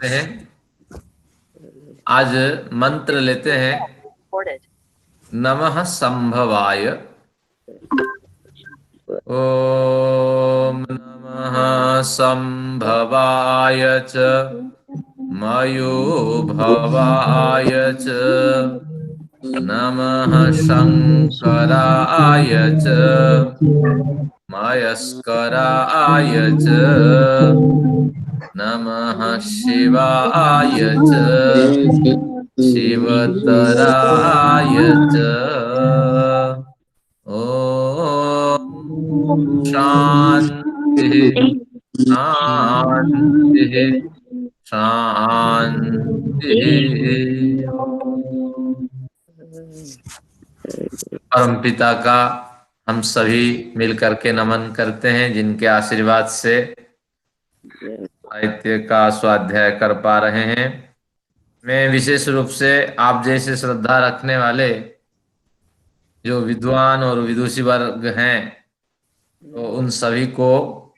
करते हैं। आज मंत्र लेते हैं। नमः संभवाय। ओम नमः संभवाय च मयो भवाय च नमः शंकराय च मयस्कराय च नमः शिवाय च शिवतराय च। ओम शांति शांति शांति। परम पिता का हम सभी मिलकर के नमन करते हैं, जिनके आशीर्वाद से साहित्य का स्वाध्याय कर पा रहे हैं। मैं विशेष रूप से आप जैसे श्रद्धा रखने वाले जो विद्वान और विदुषी वर्ग हैं, तो उन सभी को,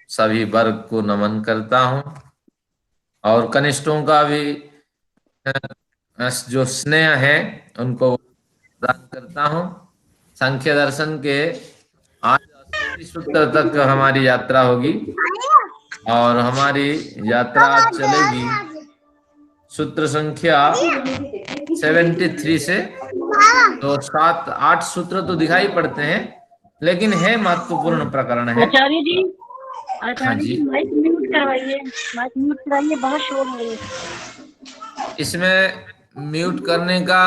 सभी वर्ग को नमन करता हूं। और कनिष्ठों का भी जो स्नेह है उनको प्रदान करता हूं। सांख्य दर्शन के आज 80 सूत्र तक हमारी यात्रा होगी और हमारी यात्रा आज चलेगी सूत्र संख्या 73 से। तो 7-8 सूत्र तो दिखाई पड़ते हैं, लेकिन है महत्वपूर्ण प्रकरण है। आचार्य जी, हाँ जी, माइक म्यूट करवाइए, माइक म्यूट कराइए, बहुत शोर हो रही है। इसमें म्यूट करने का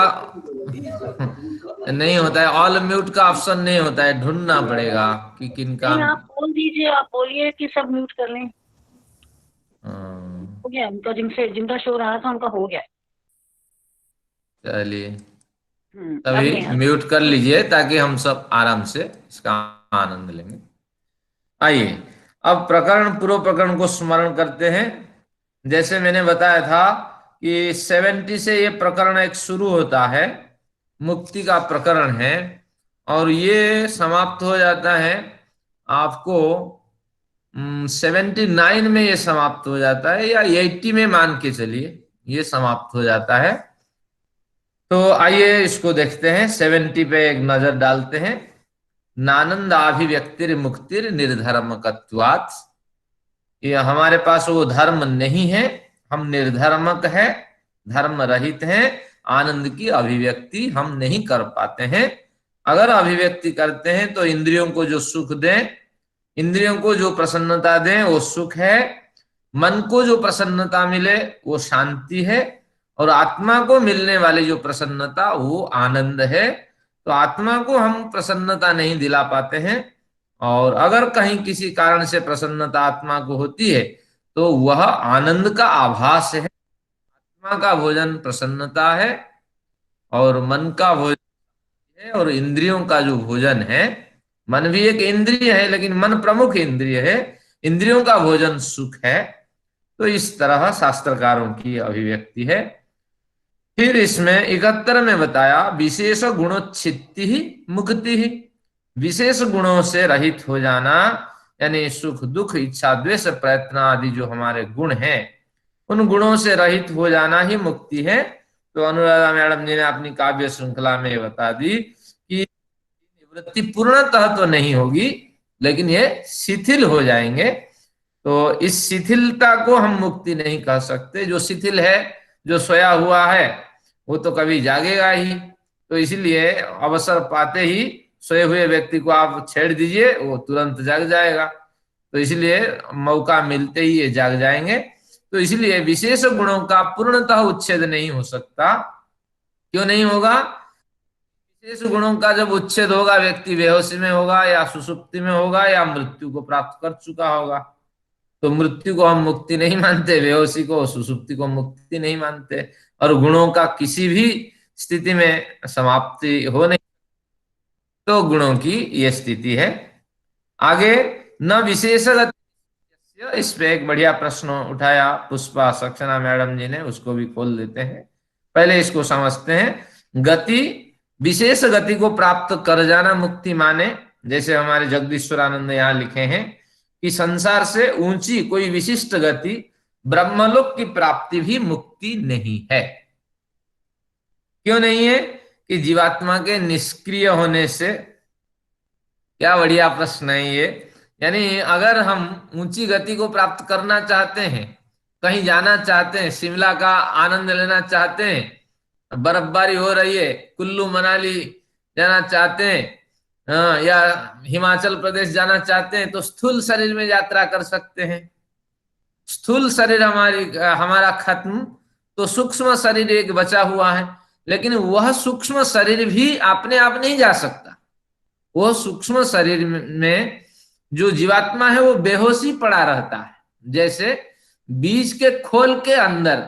नहीं होता है, ऑल म्यूट का ऑप्शन नहीं होता है, ढूंढना पड़ेगा कि किनका। नहीं, आप बोल दीजिए, आप बोलिए कि सब म्यूट कर लें। हो गया उनका, जिनका शोर आ रहा था उनका हो गया। चलिए अब तभी नहीं। म्यूट कर लीजिए ताकि हम सब आराम से इसका आनंद लेंगे। आइए अब पूर्व प्रकरण को स्मरण करते हैं। जैसे मैंने बताया था कि 70 से ये प्रकरण एक शुरू होता है, मुक्ति का प्रकरण है, और ये समाप्त हो जाता है आपको 79 में ये समाप्त हो जाता है, या 80 में मान के चलिए ये समाप्त हो जाता है। तो आइए इसको देखते हैं, 70 पे एक नजर डालते हैं। नानंदाभिव्यक्तिर मुक्तिर निर्धर्मकत्वात्। ये हमारे पास वो धर्म नहीं है, हम निर्धर्मक है, धर्म रहित हैं, आनंद की अभिव्यक्ति हम नहीं कर पाते हैं। अगर अभिव्यक्ति करते हैं तो इंद्रियों को जो सुख दें, इंद्रियों को जो प्रसन्नता दें वो सुख है, मन को जो प्रसन्नता मिले वो शांति है, और आत्मा को मिलने वाली जो प्रसन्नता वो आनंद है। तो आत्मा को हम प्रसन्नता नहीं दिला पाते हैं, और अगर कहीं किसी कारण से प्रसन्नता आत्मा को होती है तो वह आनंद का आभास है। आत्मा का भोजन प्रसन्नता है और मन का भोजन है, और इंद्रियों का जो भोजन है, मन भी एक इंद्रिय है लेकिन मन प्रमुख इंद्रिय है, इंद्रियों का भोजन सुख है। तो इस तरह शास्त्रकारों की अभिव्यक्ति है। फिर इसमें 71 में बताया विशेष गुणोच्छित्ति ही मुक्ति ही। विशेष गुणों से रहित हो जाना, यानी सुख दुख इच्छा द्वेष प्रयत्न आदि जो हमारे गुण हैं, उन गुणों से रहित हो जाना ही मुक्ति है। तो अनुराधा मैडम जी ने अपनी काव्य श्रृंखला में बता दी कि निवृत्ति पूर्णतः तो नहीं होगी, लेकिन ये शिथिल हो जाएंगे। तो इस शिथिलता को हम मुक्ति नहीं कह सकते। जो शिथिल है, जो सोया हुआ है, वो तो कभी जागेगा ही। तो इसलिए अवसर पाते ही सोए हुए व्यक्ति को आप छेड़ दीजिए, वो तुरंत जाग जाएगा। तो इसलिए मौका मिलते ही ये जाग जाएंगे। तो इसलिए विशेष गुणों का पूर्णतः उच्छेद नहीं हो सकता। क्यों नहीं होगा? विशेष गुणों का जब उच्छेद होगा, व्यक्ति बेहोशी में होगा या सुसुप्ति में होगा या मृत्यु को प्राप्त कर चुका होगा। तो मृत्यु को हम मुक्ति नहीं मानते, बेहोशी को, सुसुप्ति को मुक्ति नहीं मानते, और गुणों का किसी भी स्थिति में समाप्ति हो नहीं, तो गुणों की यह स्थिति है। आगे न विशेष गति, इस पे एक बढ़िया प्रश्न उठाया पुष्पा सक्सेना मैडम जी ने, उसको भी खोल देते हैं। पहले इसको समझते हैं। गति, विशेष गति को प्राप्त कर जाना मुक्ति माने, जैसे हमारे जगदीश्वरानंद यहाँ लिखे हैं कि संसार से ऊंची कोई विशिष्ट गति ब्रह्मलोक की प्राप्ति भी मुक्ति नहीं है। क्यों नहीं है? कि जीवात्मा के निष्क्रिय होने से। क्या बढ़िया प्रश्न है ये। यानी अगर हम ऊंची गति को प्राप्त करना चाहते हैं, कहीं जाना चाहते हैं, शिमला का आनंद लेना चाहते हैं, बर्फबारी हो रही है, कुल्लू मनाली जाना चाहते हैं, या हिमाचल प्रदेश जाना चाहते हैं, तो स्थूल शरीर में यात्रा कर सकते हैं। स्थूल शरीर हमारा खत्म, तो सूक्ष्म शरीर एक बचा हुआ है। लेकिन वह सूक्ष्म शरीर भी अपने आप नहीं जा सकता। वो सूक्ष्म शरीर में जो जीवात्मा है वो बेहोशी पड़ा रहता है। जैसे बीज के खोल के अंदर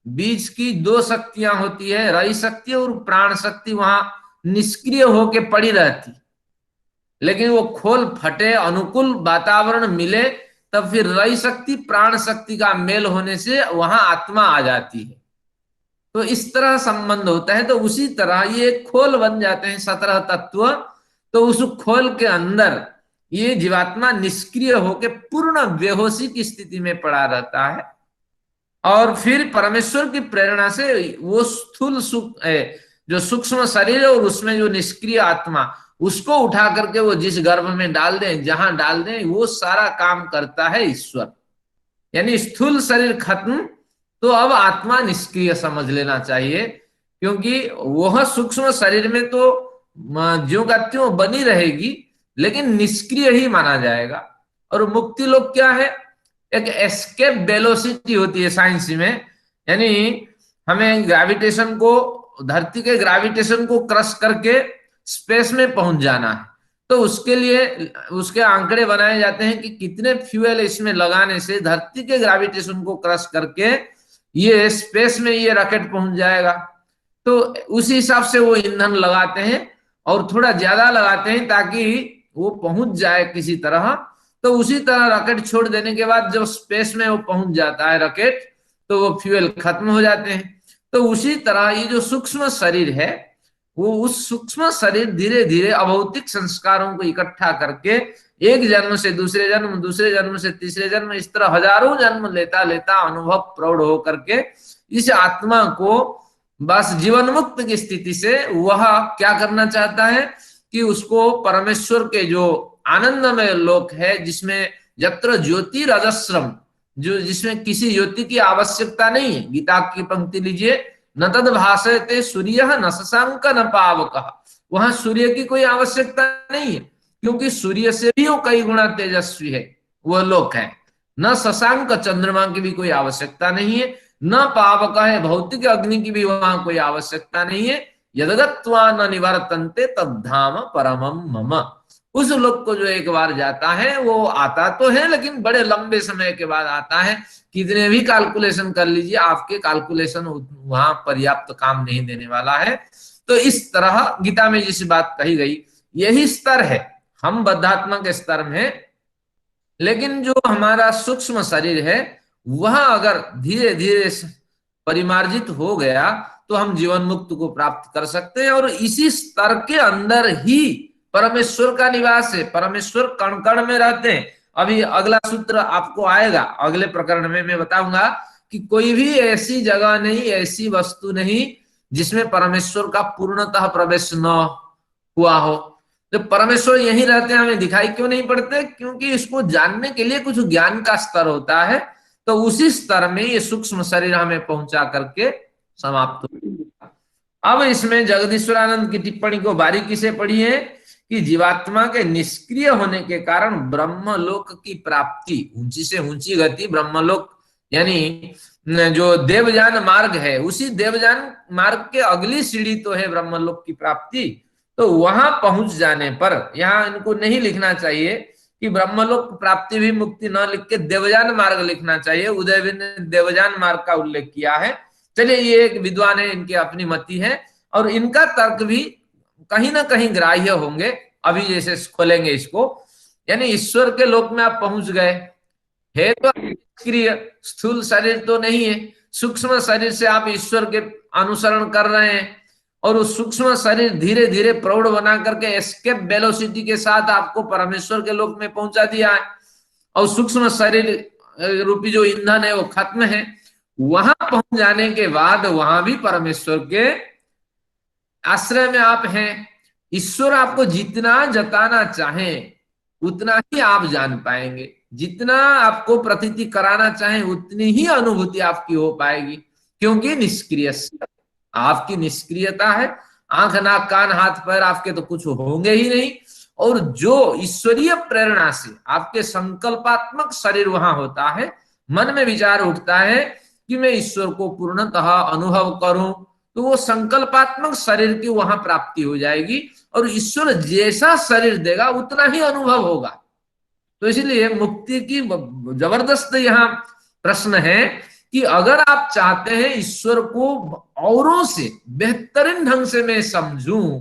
बीज की दो शक्तियां होती है, रई शक्ति और प्राण शक्ति, वहां निष्क्रिय होके पड़ी रहती। लेकिन वो खोल फटे, अनुकूल वातावरण मिले, तब फिर रई शक्ति प्राण शक्ति का मेल होने से वहां आत्मा आ जाती है। तो इस तरह संबंध होता है। तो उसी तरह ये खोल बन जाते हैं 17 तत्व। तो उस खोल के अंदर ये जीवात्मा निष्क्रिय होकर पूर्ण बेहोशी की स्थिति में पड़ा रहता है, और फिर परमेश्वर की प्रेरणा से वो स्थूल जो सूक्ष्म शरीर है और उसमें जो निष्क्रिय आत्मा, उसको उठा करके वो जिस गर्भ में डाल दें, जहां डाल दें, वो सारा काम करता है ईश्वर। यानी स्थूल शरीर खत्म, तो अब आत्मा निष्क्रिय समझ लेना चाहिए। क्योंकि वह सूक्ष्म शरीर में तो ज्यों का त्यों बनी रहेगी, लेकिन निष्क्रिय ही माना जाएगा। और मुक्ति लोक क्या है? एक एस्केप वेलोसिटी होती है साइंस में। यानी हमें ग्रेविटेशन को, धरती के ग्रेविटेशन को क्रश करके स्पेस में पहुंच जाना है। तो उसके लिए उसके आंकड़े बनाए जाते हैं कि कितने फ्यूल इसमें लगाने से धरती के ग्रेविटेशन को क्रश करके ये स्पेस में ये रॉकेट पहुंच जाएगा। तो उसी हिसाब से वो ईंधन लगाते हैं और थोड़ा ज्यादा लगाते हैं ताकि वो पहुंच जाए किसी तरह। तो उसी तरह रॉकेट छोड़ देने के बाद जब स्पेस में वो पहुंच जाता है रॉकेट, तो वो फ्यूल खत्म हो जाते हैं। तो उसी तरह ये जो सूक्ष्म शरीर है, वो उस सूक्ष्म शरीर धीरे धीरे अभौतिक संस्कारों को इकट्ठा करके एक जन्म से दूसरे जन्म, दूसरे जन्म से तीसरे जन्म, इस तरह हजारों जन्म लेता लेता अनुभव प्रौढ़ हो करके इस आत्मा को बस जीवन मुक्त की स्थिति से वह क्या करना चाहता है कि उसको परमेश्वर के जो आनंदमय लोक है, जिसमें यत्र ज्योति रजस्रम, जो जिसमें किसी ज्योति की आवश्यकता नहीं है। गीता की पंक्ति लीजिए, न तद भाषयते सूर्य न शशांक न पावक। वहां सूर्य की कोई आवश्यकता नहीं है, क्योंकि सूर्य से भी वो कई गुना तेजस्वी है, वो लोक है। न शशांक, चंद्रमा की भी कोई आवश्यकता नहीं है, न पावक है, भौतिक अग्नि की भी वहां कोई आवश्यकता नहीं है। यदगत्वा न निवर्तन्ते तद्धाम परमम मम। उस लोक को जो एक बार जाता है वो आता तो है, लेकिन बड़े लंबे समय के बाद आता है। कितने भी कैलकुलेशन कर लीजिए, आपके कैलकुलेशन वहां पर्याप्त काम नहीं देने वाला है। तो इस तरह गीता में जिस बात कही गई, यही स्तर है। हम बद्धात्मक स्तर में, लेकिन जो हमारा सूक्ष्म शरीर है वह अगर धीरे धीरे परिमार्जित हो गया तो हम जीवन मुक्त को प्राप्त कर सकते हैं। और इसी स्तर के अंदर ही परमेश्वर का निवास है। परमेश्वर कण कण में रहते हैं। अभी अगला सूत्र आपको आएगा, अगले प्रकरण में मैं बताऊंगा कि कोई भी ऐसी जगह नहीं, ऐसी वस्तु नहीं जिसमें परमेश्वर का पूर्णतः प्रवेश न हुआ हो। तो परमेश्वर यहीं रहते हैं, हमें दिखाई क्यों नहीं पड़ते? क्योंकि इसको जानने के लिए कुछ ज्ञान का स्तर होता है। तो उसी स्तर में ये सूक्ष्म शरीर हमें पहुंचा करके समाप्त हो। अब इसमें जगदीश्वरानंद की टिप्पणी को बारीकी से पढ़िए कि जीवात्मा के निष्क्रिय होने के कारण ब्रह्मलोक की प्राप्ति, ऊंची से ऊंची गति ब्रह्मलोक, यानी जो देवयान मार्ग है, उसी देवयान मार्ग के अगली सीढ़ी तो है ब्रह्मलोक की प्राप्ति। तो वहां पहुंच जाने पर, यहाँ इनको नहीं लिखना चाहिए कि ब्रह्मलोक प्राप्ति भी मुक्ति न लिख के देवयान मार्ग लिखना चाहिए। उदयवीर ने देवयान मार्ग का उल्लेख किया है। चलिए, ये एक विद्वान है, इनकी अपनी मति है और इनका तर्क भी कहीं ना कहीं ग्राह्य होंगे। अभी जैसे खोलेंगे इसको, यानी ईश्वर के लोक में आप पहुंच गए है तो निष्क्रिय, स्थूल शरीर तो नहीं है, सूक्ष्म शरीर से आप ईश्वर के अनुसरण कर रहे हैं और उस सूक्ष्म शरीर धीरे धीरे प्रौढ़ बना करके एस्केप वेलोसिटी के साथ आपको परमेश्वर के लोक में पहुंचा दिया है। और सूक्ष्म शरीर रूपी जो ईंधन है वो खत्म है। वहां पहुंच जाने के बाद वहां भी परमेश्वर के आश्रय में आप हैं। ईश्वर आपको जितना जताना चाहे उतना ही आप जान पाएंगे, जितना आपको प्रतीति कराना चाहे उतनी ही अनुभूति आपकी हो पाएगी, क्योंकि निष्क्रिय आपकी निष्क्रियता है। आंख नाक कान हाथ पैर आपके तो कुछ होंगे ही नहीं। और जो ईश्वरीय प्रेरणा से आपके संकल्पात्मक शरीर वहां होता है, मन में विचार उठता है कि मैं ईश्वर को पूर्णतः अनुभव करूं, तो वो संकल्पात्मक शरीर की वहां प्राप्ति हो जाएगी। और ईश्वर जैसा शरीर देगा उतना ही अनुभव होगा। तो इसलिए मुक्ति की जबरदस्त यहाँ प्रश्न है कि अगर आप चाहते हैं ईश्वर को औरों से बेहतरीन ढंग से मैं समझूं,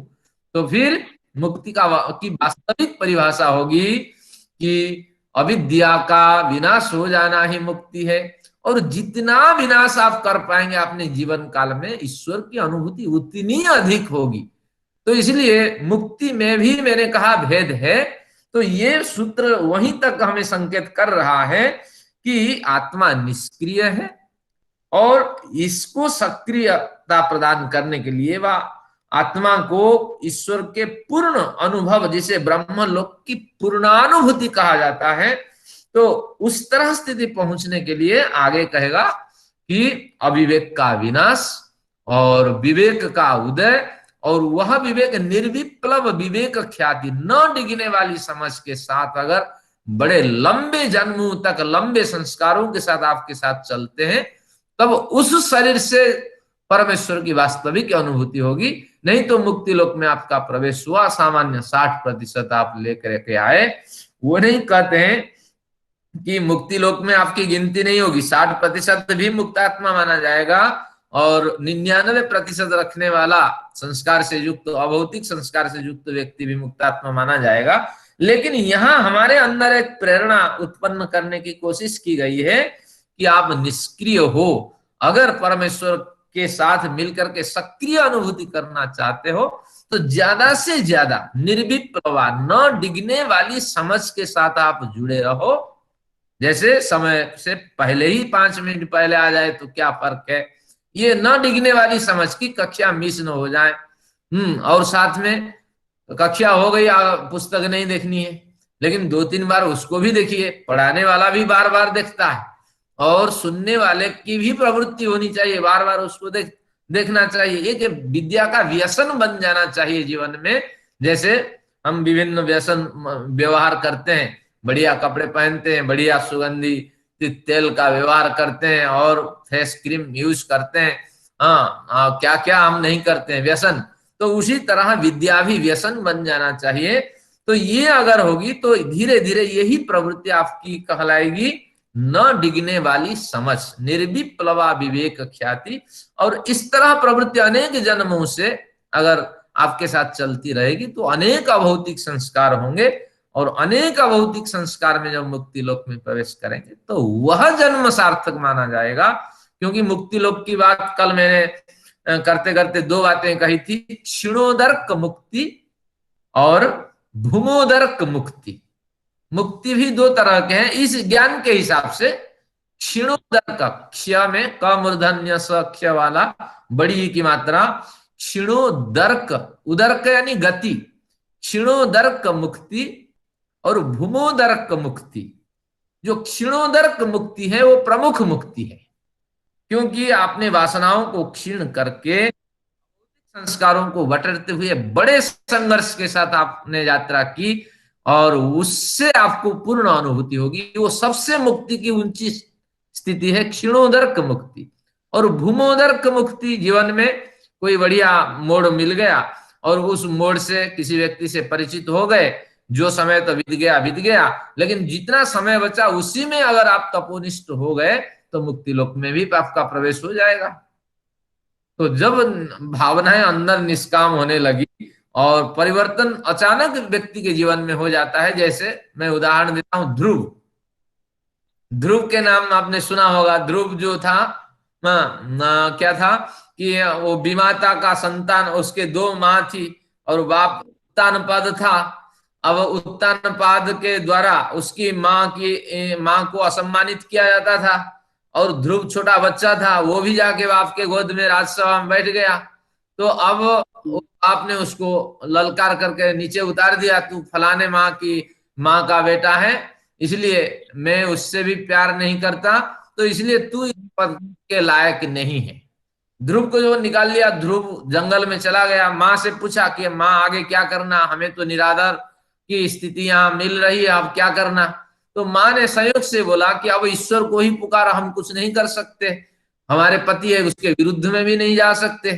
तो फिर मुक्ति की वास्तविक परिभाषा होगी कि अविद्या का विनाश हो जाना ही मुक्ति है। और जितना विनाश आप कर पाएंगे अपने जीवन काल में, ईश्वर की अनुभूति उतनी अधिक होगी। तो इसलिए मुक्ति में भी मैंने कहा भेद है। तो ये सूत्र वहीं तक हमें संकेत कर रहा है कि आत्मा निष्क्रिय है, और इसको सक्रियता प्रदान करने के लिए वह आत्मा को ईश्वर के पूर्ण अनुभव, जिसे ब्रह्मलोक की पूर्णानुभूति कहा जाता है, तो उस तरह स्थिति पहुंचने के लिए आगे कहेगा कि अविवेक का विनाश और विवेक का उदय, और वह विवेक निर्विप्लव विवेक ख्याति, न डिगने वाली समझ के साथ अगर बड़े लंबे जन्मों तक लंबे संस्कारों के साथ आपके साथ चलते हैं, तब उस शरीर से परमेश्वर की वास्तविक अनुभूति होगी। नहीं तो मुक्ति लोक में आपका प्रवेश हुआ, सामान्य 60% आप लेकर के आए, वो नहीं कहते हैं कि मुक्ति लोक में आपकी गिनती नहीं होगी। 60% भी मुक्तात्मा माना जाएगा, और 99% रखने वाला संस्कार से युक्त, अभौतिक संस्कार से युक्त व्यक्ति भी मुक्तात्मा माना जाएगा। लेकिन यहाँ हमारे अंदर एक प्रेरणा उत्पन्न करने की कोशिश की गई है कि आप निष्क्रिय हो, अगर परमेश्वर के साथ मिलकर के सक्रिय अनुभूति करना चाहते हो, तो ज्यादा से ज्यादा निर्विप्लवा, न डिगने वाली समझ के साथ आप जुड़े रहो। जैसे समय से पहले ही 5 मिनट पहले आ जाए तो क्या फर्क है, ये न डिगने वाली समझ की कक्षा मिस न हो जाए। और साथ में कक्षा हो गई, पुस्तक नहीं देखनी है, लेकिन 2-3 बार उसको भी देखिए। पढ़ाने वाला भी बार बार देखता है, और सुनने वाले की भी प्रवृत्ति होनी चाहिए, बार बार उसको देखना चाहिए। ये विद्या का व्यसन बन जाना चाहिए जीवन में। जैसे हम विभिन्न व्यसन व्यवहार करते हैं, बढ़िया कपड़े पहनते हैं, बढ़िया सुगंधी तेल का व्यवहार करते हैं, और फेस क्रीम यूज करते हैं, क्या क्या हम नहीं करते हैं व्यसन। तो उसी तरह विद्या भी व्यसन बन जाना चाहिए। तो ये अगर होगी तो धीरे धीरे यही प्रवृत्ति आपकी कहलाएगी न डिगने वाली समझ, निर्विप्लवा विवेक ख्याति। और इस तरह प्रवृत्ति अनेक जन्मों से अगर आपके साथ चलती रहेगी तो अनेक अभौतिक संस्कार होंगे, और अनेक अभौतिक संस्कार में जब मुक्ति लोक में प्रवेश करेंगे तो वह जन्म सार्थक माना जाएगा। क्योंकि मुक्ति लोक की बात कल मैंने करते करते 2 बातें कही थी, क्षीणोदर्क मुक्ति और भूमोदर्क मुक्ति। मुक्ति भी 2 तरह के हैं इस ज्ञान के हिसाब से। क्षीणोदर्क, क्ष में क मूर्धन्य स क्ष वाला बड़ी की मात्रा, क्षीणोदर्क, उदर्क यानी गति, क्षीणोदर्क मुक्ति और भूमोदर्क मुक्ति। जो क्षीणोदर्क मुक्ति है वो प्रमुख मुक्ति है, क्योंकि आपने वासनाओं को क्षीण करके संस्कारों को बटरते हुए बड़े संघर्ष के साथ आपने यात्रा की, और उससे आपको पूर्ण अनुभूति होगी। वो सबसे मुक्ति की ऊंची स्थिति है क्षीणोदर्क मुक्ति। और भूमोदर्क मुक्ति, जीवन में कोई बढ़िया मोड़ मिल गया और उस मोड़ से किसी व्यक्ति से परिचित हो गए, जो समय तो बीत गया, लेकिन जितना समय बचा उसी में अगर आप तपोनिष्ठ हो गए तो मुक्ति लोक में भी आपका प्रवेश हो जाएगा। तो जब भावनाएं अंदर निष्काम होने लगी और परिवर्तन अचानक व्यक्ति के जीवन में हो जाता है, जैसे मैं उदाहरण देता हूं, ध्रुव के नाम आपने सुना होगा। ध्रुव जो था क्या था कि वो विमाता का संतान, उसके 2 माँ थी और बाप तानपद था। अब उत्तानपाद के द्वारा उसकी माँ को असम्मानित किया जाता था, और ध्रुव छोटा बच्चा था, वो भी जाके बाप के गोद में राजसभा में बैठ गया। तो अब आपने उसको ललकार करके नीचे उतार दिया, तू फलाने माँ का बेटा है, इसलिए मैं उससे भी प्यार नहीं करता, तो इसलिए तू इस पद के लायक नहीं है। ध्रुव को जो निकाल लिया, ध्रुव जंगल में चला गया। माँ से पूछा कि माँ आगे क्या करना, हमें तो निरादर की स्थितियां मिल रही है, अब क्या करना। तो माँ ने संयोग से बोला कि अब ईश्वर को ही पुकारा, हम कुछ नहीं कर सकते, हमारे पति है उसके विरुद्ध में भी नहीं जा सकते,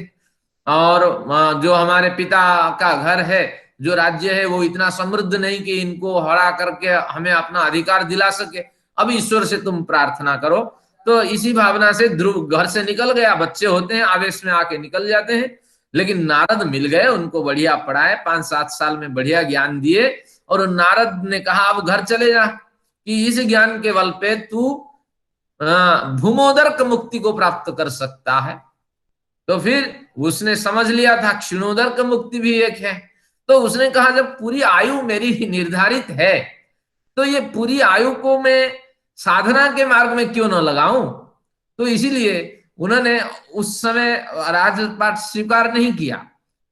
और जो हमारे पिता का घर है, जो राज्य है, वो इतना समृद्ध नहीं कि इनको हरा करके हमें अपना अधिकार दिला सके, अब ईश्वर से तुम प्रार्थना करो। तो इसी भावना से ध्रुव घर से निकल गया। बच्चे होते हैं, आवेश में आके निकल जाते हैं, लेकिन नारद मिल गए, उनको बढ़िया पढ़ाए, 5-7 साल में बढ़िया ज्ञान दिए, और नारद ने कहा अब घर चले जा, कि इस ज्ञान के बल पे तू भूमोदर्क मुक्ति को प्राप्त कर सकता है। तो फिर उसने समझ लिया था क्षीणोदर्क मुक्ति भी एक है। तो उसने कहा जब पूरी आयु मेरी निर्धारित है, तो ये पूरी आयु को मैं साधना के मार्ग में क्यों न लगाऊं। तो इसीलिए उन्होंने उस समय राजपाट स्वीकार नहीं किया,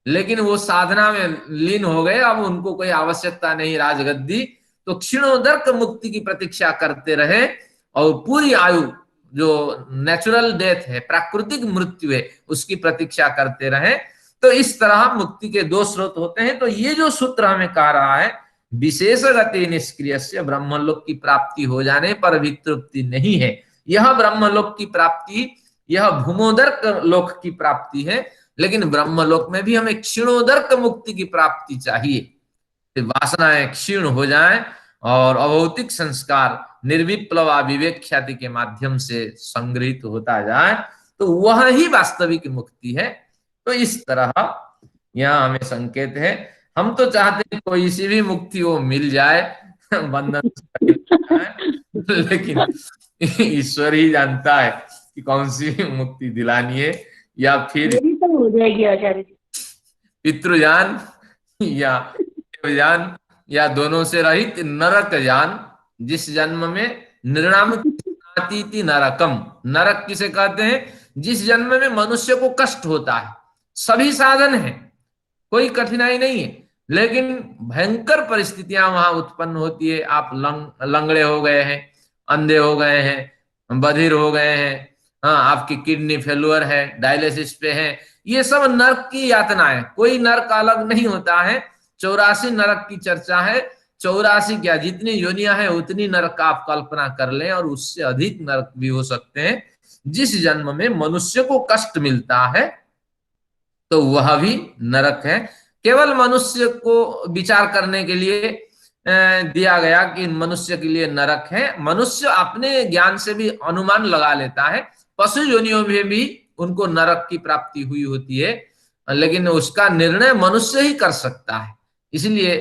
लेकिन वो साधना में लीन हो गए, अब उनको कोई आवश्यकता नहीं राजगद्दी। तो क्षीणोदर्क मुक्ति की प्रतीक्षा करते रहे, और पूरी आयु जो नेचुरल डेथ है, प्राकृतिक मृत्यु है, उसकी प्रतीक्षा करते रहे। तो इस तरह मुक्ति के 2 स्रोत होते हैं। तो ये जो सूत्र हमें कह रहा है, विशेष गति निष्क्रिय से ब्रह्मलोक की प्राप्ति हो जाने पर भी तृप्ति नहीं है। यह ब्रह्मलोक की प्राप्ति, यह भूमोदर्क लोक की प्राप्ति है, लेकिन ब्रह्मलोक में भी हमें क्षीणोदर्क मुक्ति की प्राप्ति चाहिए। वासनाएं क्षीण हो जाएं और अभौतिक संस्कार निर्विप्लवा विवेक ख्याति के माध्यम से संग्रहित होता जाए, तो वह ही वास्तविक मुक्ति है। तो इस तरह यहाँ हमें संकेत है। हम तो चाहते हैं कोई सी भी मुक्ति वो मिल जाए, बंधन से मिल जाए, लेकिन ईश्वर ही जानता है कि कौन सी मुक्ति दिलानी है, या फिर मेरी तो हो जाएगी आचार्य जी। पितृजान या देवजान, या दोनों से रहित नरक जान, जिस जन्म में निर्णाम कृष्णातीति नरकम। नरक किसे कहते हैं? जिस जन्म में मनुष्य को कष्ट होता है, सभी साधन है, कोई कठिनाई नहीं है, लेकिन भयंकर परिस्थितियां वहां उत्पन्न होती है। आप लंगड़े हो गए हैं, अंधे हो गए हैं, बधिर हो गए हैं, हाँ, आपकी किडनी फेलुअर है, डायलिसिस पे है, ये सब नरक की यातना है। कोई नरक अलग नहीं होता है। 84 नरक की चर्चा है। 84 क्या, जितनी योनियां हैं उतनी नरक का आप कल्पना कर लें, और उससे अधिक नरक भी हो सकते हैं। जिस जन्म में मनुष्य को कष्ट मिलता है तो वह भी नरक है। केवल मनुष्य को विचार करने के लिए दिया गया कि मनुष्य के लिए नरक है। मनुष्य अपने ज्ञान से भी अनुमान लगा लेता है, पशु योनियों में भी उनको नरक की प्राप्ति हुई होती है, लेकिन उसका निर्णय मनुष्य ही कर सकता है। इसलिए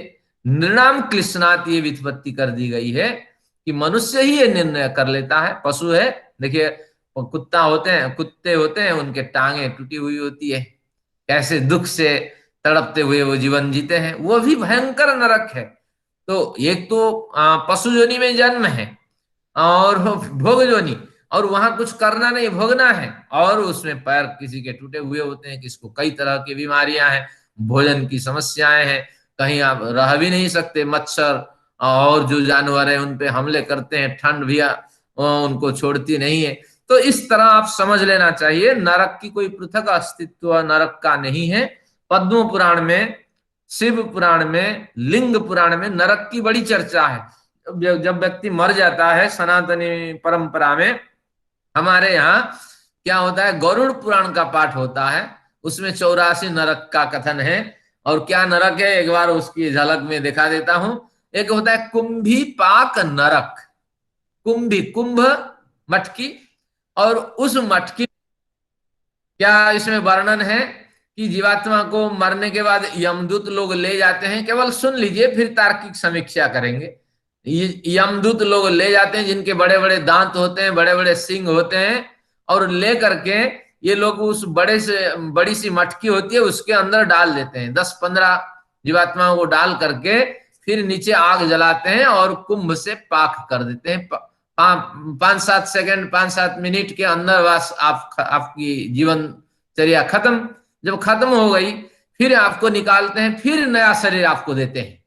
निर्णाम क्लिश्नात ये व्युत्पत्ति कर दी गई है कि मनुष्य ही ये निर्णय कर लेता है। पशु है, देखिए कुत्ते होते हैं, उनके टांगे टूटी हुई होती है, कैसे दुख से तड़पते हुए वो जीवन जीते हैं, वो भी भयंकर नरक है। तो एक तो पशु योनि में जन्म है, और भोग योनि, और वहां कुछ करना नहीं, भोगना है, और उसमें पैर किसी के टूटे हुए होते हैं, किसको कई तरह की बीमारियां हैं, भोजन की समस्याएं हैं, कहीं आप रह भी नहीं सकते, मच्छर और जो जानवर है उन पे हमले करते हैं, ठंड भी उनको छोड़ती नहीं है। तो इस तरह आप समझ लेना चाहिए, नरक की कोई पृथक अस्तित्व नरक का नहीं है। पद्म पुराण में, शिव पुराण में, लिंग पुराण में नरक की बड़ी चर्चा है। जब व्यक्ति मर जाता है, सनातनी परंपरा में, हमारे यहाँ क्या होता है, गरुड़ पुराण का पाठ होता है, उसमें 84 नरक का कथन है। और क्या नरक है, एक बार उसकी झलक में दिखा देता हूं। एक होता है कुंभी पाक नरक। कुंभी, कुंभ मटकी, और उस मटकी, क्या इसमें वर्णन है कि जीवात्मा को मरने के बाद यमदूत लोग ले जाते हैं। केवल सुन लीजिए, फिर तार्किक समीक्षा करेंगे। यमदूत लोग ले जाते हैं, जिनके बड़े बड़े दांत होते हैं, बड़े बड़े सींग होते हैं, और ले करके ये लोग उस बड़ी सी मटकी होती है, उसके अंदर डाल देते हैं। 10-15 जीवात्माओं को डाल करके फिर नीचे आग जलाते हैं और कुंभ से पाक कर देते हैं। 5-7 सेकंड 5-7 मिनट के अंदर बस आपकी जीवनचर्या खत्म। जब खत्म हो गई फिर आपको निकालते हैं, फिर नया शरीर आपको देते हैं,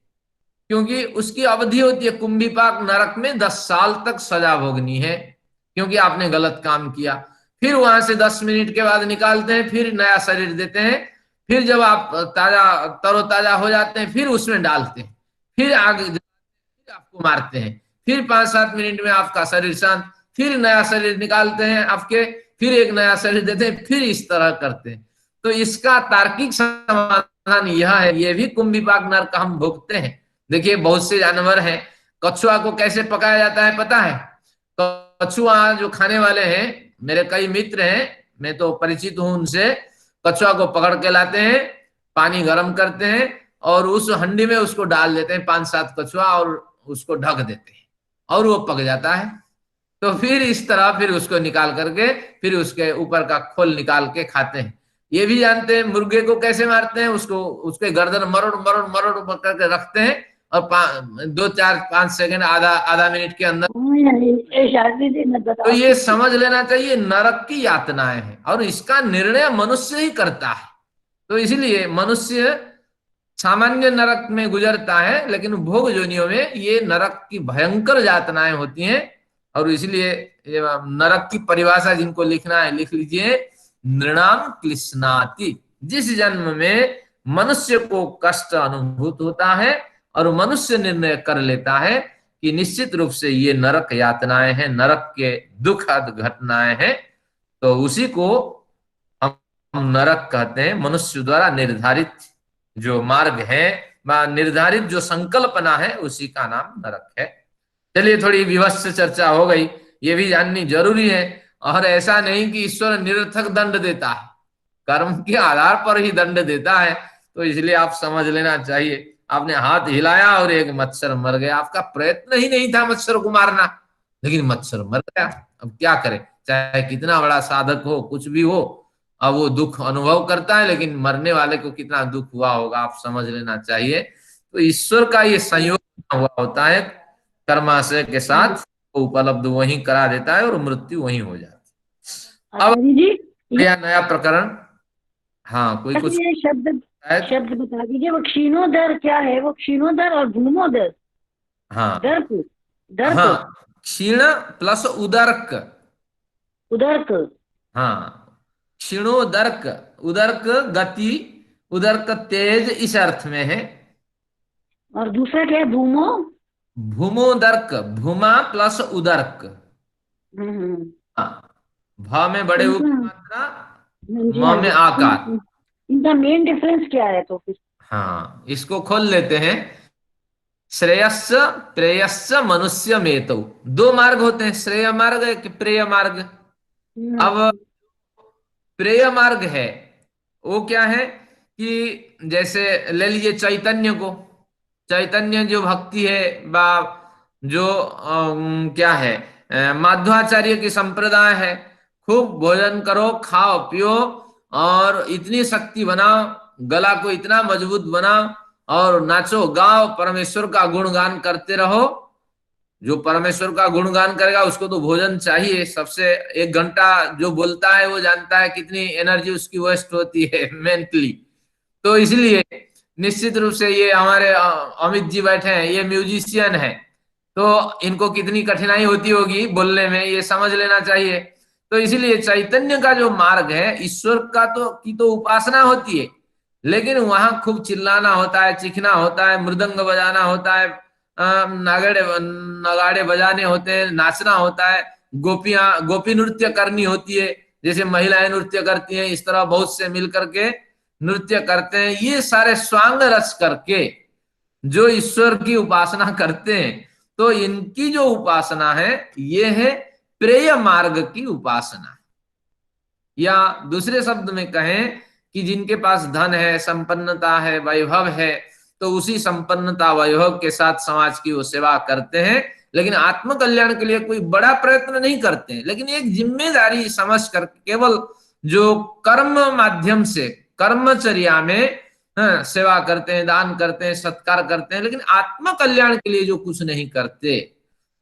क्योंकि उसकी अवधि होती है। कुंभीपाक नरक में 10 साल तक सजा भोगनी है, क्योंकि आपने गलत काम किया। फिर वहां से 10 मिनट के बाद निकालते हैं, फिर नया शरीर देते हैं। फिर जब आप तरोताजा हो जाते हैं, फिर उसमें डालते हैं, फिर आगे फिर आपको मारते हैं, फिर 5-7 मिनट में आपका शरीर शांत, फिर नया शरीर निकालते हैं आपके, फिर एक नया शरीर देते हैं, फिर इस तरह करते हैं। तो इसका तार्किक समाधान यह है, ये भी कुंभीपाक नरक हम भोगते हैं। देखिए बहुत से जानवर हैं, कछुआ को कैसे पकाया जाता है पता है? कछुआ जो खाने वाले हैं, मेरे कई मित्र हैं, मैं तो परिचित हूं उनसे। कछुआ को पकड़ के लाते हैं, पानी गर्म करते हैं और उस हंडी में उसको डाल देते हैं 5-7 कछुआ, और उसको ढक देते हैं और वो पक जाता है। तो फिर इस तरह फिर उसको निकाल करके फिर उसके ऊपर का खोल निकाल के खाते हैं। ये भी जानते हैं मुर्गे को कैसे मारते हैं, उसको उसके गर्दन मरोड़ मरोड़ मरोड़ करके रखते हैं और 2-4-5 सेकंड आधा आधा मिनट के अंदर। तो ये समझ लेना चाहिए नरक की यातनाएं हैं और इसका निर्णय मनुष्य ही करता है। तो इसलिए मनुष्य सामान्य नरक में गुजरता है, लेकिन भोग योनियों में ये नरक की भयंकर यातनाएं होती हैं। और इसलिए नरक की परिभाषा जिनको लिखना है लिख लीजिए, नृणाम क्लिश्नाति। जिस जन्म में मनुष्य को कष्ट अनुभूत होता है और मनुष्य निर्णय कर लेता है कि निश्चित रूप से ये नरक यातनाएं हैं, नरक के दुखद घटनाएं हैं, तो उसी को हम नरक कहते हैं। मनुष्य द्वारा निर्धारित जो मार्ग है, निर्धारित जो संकल्पना है, उसी का नाम नरक है। चलिए थोड़ी विवश चर्चा हो गई, ये भी जाननी जरूरी है। और ऐसा नहीं कि ईश्वर निरर्थक दंड देता है, कर्म के आधार पर ही दंड देता है। तो इसलिए आप समझ लेना चाहिए, आपने हाथ हिलाया और एक मच्छर मर गया, आपका प्रयत्न ही नहीं था मच्छर को मारना, लेकिन मच्छर मर गया। अब क्या करें, चाहे कितना बड़ा साधक हो, कुछ भी हो, अब वो दुख अनुभव करता है, लेकिन मरने वाले को कितना दुख हुआ होगा आप समझ लेना चाहिए। तो ईश्वर का ये संयोग हुआ होता है, कर्माशय के साथ उपलब्ध वहीं करा देता है और मृत्यु वहीं हो जाती है। अब नया प्रकरण, हाँ कोई कुछ शब्द बता दीजिए, वो क्षीणोदर क्या है? वो क्षीणोदर और भूमोदर, हाँ दर्प हाँ, क्षीण प्लस उदर्क, उदर्क, हाँ क्षीणोदर्क, उदर्क गति, उदर्क तेज, इस अर्थ में है। और दूसरा क्या है? भूमो, भूमोदर्क, भूमा प्लस उदर्क। हाँ, भ में बड़े ऊपर मात्रा, म में आकार। इनका मेन डिफरेंस क्या है तो फिर? हाँ इसको खोल लेते हैं। श्रेयस्स प्रेयस्स मनुष्य मेतौ, दो मार्ग होते हैं, श्रेय मार्ग एक प्रेय मार्ग। अब प्रेय मार्ग है वो क्या है कि जैसे ले लीजिए चैतन्य को, चैतन्य जो भक्ति है बा जो क्या है माध्वाचार्य की संप्रदाय है, खूब भोजन करो, खाओ पियो और इतनी शक्ति बनाओ, गला को इतना मजबूत बनाओ और नाचो गाओ, परमेश्वर का गुणगान करते रहो। जो परमेश्वर का गुणगान करेगा उसको तो भोजन चाहिए। सबसे 1 घंटा जो बोलता है वो जानता है कितनी एनर्जी उसकी वेस्ट होती है मेंटली। तो इसलिए निश्चित रूप से ये हमारे अमित जी बैठे हैं, ये म्यूजिशियन है, तो इनको कितनी कठिनाई होती होगी बोलने में, ये समझ लेना चाहिए। तो इसलिए चैतन्य का जो मार्ग है, ईश्वर का तो उपासना होती है, लेकिन वहां खूब चिल्लाना होता है, चीखना होता है, मृदंग बजाना होता है, नगाड़े बजाने होते हैं, नाचना होता है, गोपी नृत्य करनी होती है, जैसे महिलाएं नृत्य करती हैं, इस तरह बहुत से मिल करके नृत्य करते हैं। ये सारे स्वांग रच करके जो ईश्वर की उपासना करते हैं, तो इनकी जो उपासना है ये है प्रेय मार्ग की उपासना। या दूसरे शब्द में कहें कि जिनके पास धन है, संपन्नता है, वैभव है, तो उसी संपन्नता वैभव के साथ समाज की वो सेवा करते हैं, लेकिन आत्म कल्याण के लिए कोई बड़ा प्रयत्न नहीं करते हैं, लेकिन एक जिम्मेदारी समझ कर केवल जो कर्म माध्यम से कर्मचर्या में हाँ, सेवा करते हैं, दान करते हैं, सत्कार करते हैं, लेकिन आत्म कल्याण के लिए जो कुछ नहीं करते,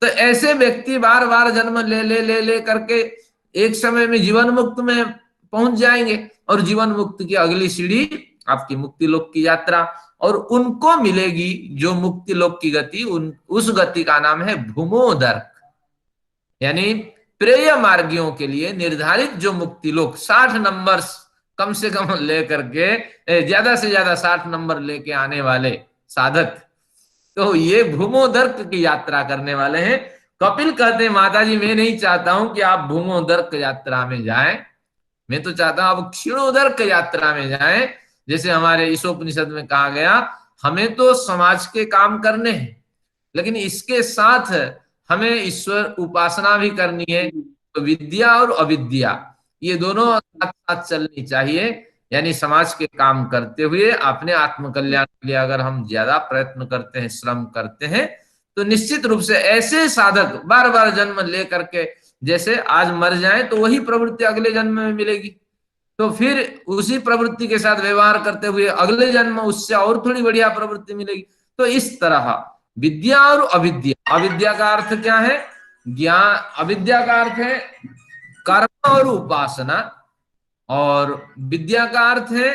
तो ऐसे व्यक्ति बार बार जन्म ले करके एक समय में जीवन मुक्त में पहुंच जाएंगे, और जीवन मुक्त की अगली सीढ़ी आपकी मुक्ति लोक की यात्रा, और उनको मिलेगी जो मुक्ति लोक की गति, उस गति का नाम है भूमोदर्क, यानी प्रेय मार्गियों के लिए निर्धारित जो मुक्ति लोक 60 नंबर कम से कम लेकर के, ज्यादा से ज्यादा 60 नंबर लेके आने वाले साधक, तो ये भूमोदर्क की यात्रा करने वाले हैं। कपिल कहते हैं माता जी मैं नहीं चाहता हूं कि आप भूमोदर्क यात्रा में जाएं, मैं तो चाहता हूं आप क्षीणोदर्क यात्रा में जाएं। जैसे हमारे ईशोपनिषद में कहा गया, हमें तो समाज के काम करने हैं, लेकिन इसके साथ हमें ईश्वर उपासना भी करनी है। तो विद्या और अविद्या ये दोनों साथ साथ चलनी चाहिए, यानी समाज के काम करते हुए अपने आत्म कल्याण के लिए अगर हम ज्यादा प्रयत्न करते हैं, श्रम करते हैं, तो निश्चित रूप से ऐसे साधक बार बार जन्म ले करके, जैसे आज मर जाए तो वही प्रवृत्ति अगले जन्म में मिलेगी, तो फिर उसी प्रवृत्ति के साथ व्यवहार करते हुए अगले जन्म उससे और थोड़ी बढ़िया प्रवृत्ति मिलेगी। तो इस तरह विद्या और अविद्या, अविद्या का अर्थ क्या है? ज्ञान। अविद्या का अर्थ है कर्म और उपासना, और विद्या का अर्थ है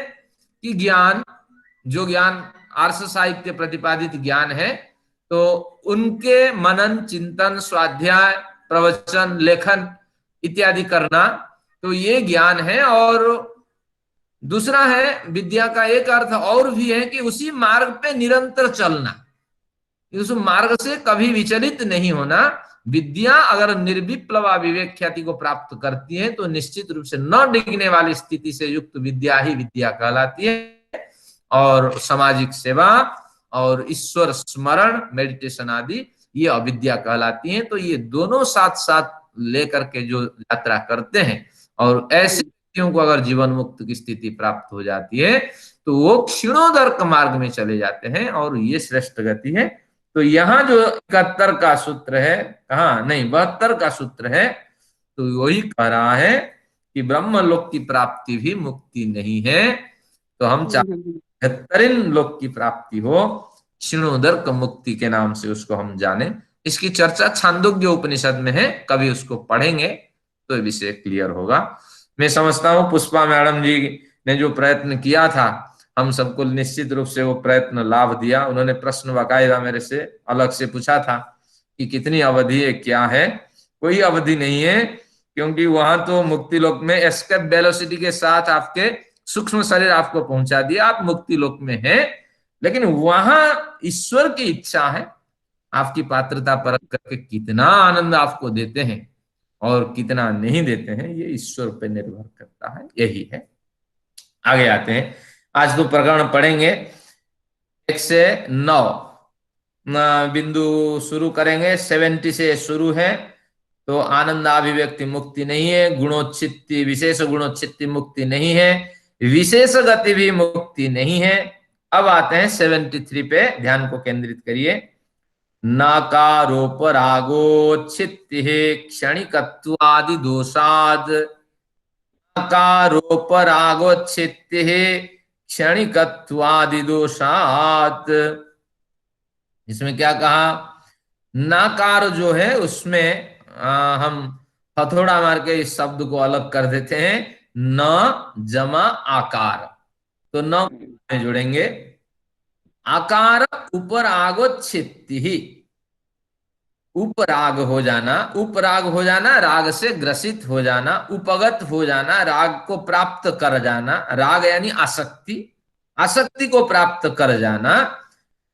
कि ज्ञान, जो ज्ञान आर्ष साहित्य प्रतिपादित ज्ञान है, तो उनके मनन चिंतन स्वाध्याय प्रवचन लेखन इत्यादि करना, तो ये ज्ञान है। और दूसरा है, विद्या का एक अर्थ और भी है कि उसी मार्ग पे निरंतर चलना, उस मार्ग से कभी विचलित नहीं होना। विद्या अगर निर्विप्लवा विवेक ख्याति को प्राप्त करती है तो निश्चित रूप से न डिगने वाली स्थिति से युक्त विद्या ही विद्या कहलाती है। और सामाजिक सेवा और ईश्वर स्मरण मेडिटेशन आदि ये अविद्या कहलाती हैं। तो ये दोनों साथ साथ लेकर के जो यात्रा करते हैं, और ऐसे व्यक्तियों को अगर जीवन मुक्त की स्थिति प्राप्त हो जाती है तो वो क्षीणोदर्क मार्ग में चले जाते हैं, और ये श्रेष्ठ गति है। तो यहाँ जो 71 का सूत्र है, कहा नहीं 72 का सूत्र है, तो वही कह रहा है कि ब्रह्मलोक की प्राप्ति भी मुक्ति नहीं है। तो हम चाहते 73 लोक की प्राप्ति हो, क्षीणोदर्क मुक्ति के नाम से उसको हम जाने। इसकी चर्चा छांदोग्य उपनिषद में है, कभी उसको पढ़ेंगे तो विषय क्लियर होगा। मैं समझता हूँ पुष्पा मैडम जी ने जो प्रयत्न किया था, हम सबको निश्चित रूप से वो प्रयत्न लाभ दिया। उन्होंने प्रश्न बाकायदा मेरे से अलग से पूछा था कि कितनी अवधि है, क्या है। कोई अवधि नहीं है, क्योंकि वहां तो मुक्ति लोक में एस्केप वेलोसिटी के साथ आपके सूक्ष्म शरीर आपको पहुंचा दिया, आप मुक्ति लोक में हैं। लेकिन वहां ईश्वर की इच्छा है, आपकी पात्रता परख करके कितना आनंद आपको देते हैं और कितना नहीं देते हैं, ये ईश्वर पर निर्भर करता है। यही है। आगे आते हैं, आज तो प्रकरण पढ़ेंगे 1 से 9 बिंदु शुरू करेंगे। 70 से शुरू है। तो आनंदाभिव्यक्ति मुक्ति नहीं है, गुणोच्छित्ति विशेष गुणोच्छित्ति मुक्ति नहीं है, विशेष गति भी मुक्ति नहीं है। अब आते हैं 73 पे, ध्यान को केंद्रित करिए। नाकारोपरागोच्छित्ति क्षणिकत्वादि दोषाद, नाकारोपरागोच्छित्ति क्षणिकत्वादि दोषात। इसमें क्या कहा? नाकार जो है उसमें हम हथौड़ा मार के इस शब्द को अलग कर देते हैं, न जमा आकार। तो न में जोड़ेंगे आकार उपरागोच्छित्ति ही, उपराग हो जाना, उपराग हो जाना राग से ग्रसित हो जाना, उपगत हो जाना राग को प्राप्त कर जाना, राग यानी आसक्ति, आसक्ति को प्राप्त कर जाना,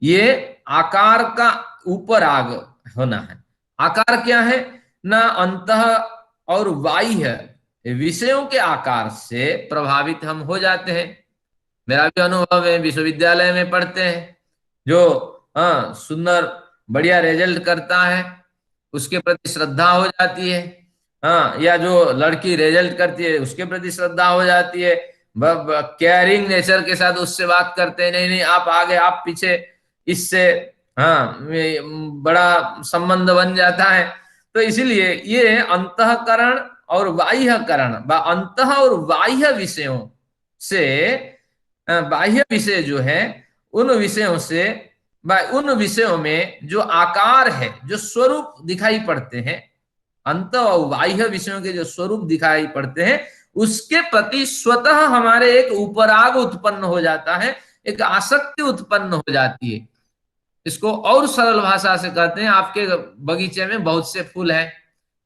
ये आकार का उपराग होना है। आकार क्या है? ना अंतः और बाह्य विषयों के आकार से प्रभावित हम हो जाते हैं। मेरा भी अनुभव है, विश्वविद्यालय में पढ़ते हैं, जो सुंदर बढ़िया रिजल्ट करता है उसके प्रति श्रद्धा हो जाती है, या जो लड़की रिजल्ट करती है उसके प्रति श्रद्धा हो जाती है, केयरिंग नेचर के साथ उससे बात करते हैं, नहीं नहीं आप आगे आप पीछे, इससे बड़ा संबंध बन जाता है। तो इसीलिए ये अंतःकरण और बाह्यकरण, अंतः और बाह्य विषयों से बाह्य विषय जो है उन विषयों से, उन विषयों में जो आकार है, जो स्वरूप दिखाई पड़ते हैं, अंत और बाह्य विषयों के जो स्वरूप दिखाई पड़ते हैं, उसके प्रति स्वतः हमारे एक उपराग उत्पन्न हो जाता है, एक आसक्ति उत्पन्न हो जाती है। इसको और सरल भाषा से कहते हैं, आपके बगीचे में बहुत से फूल हैं,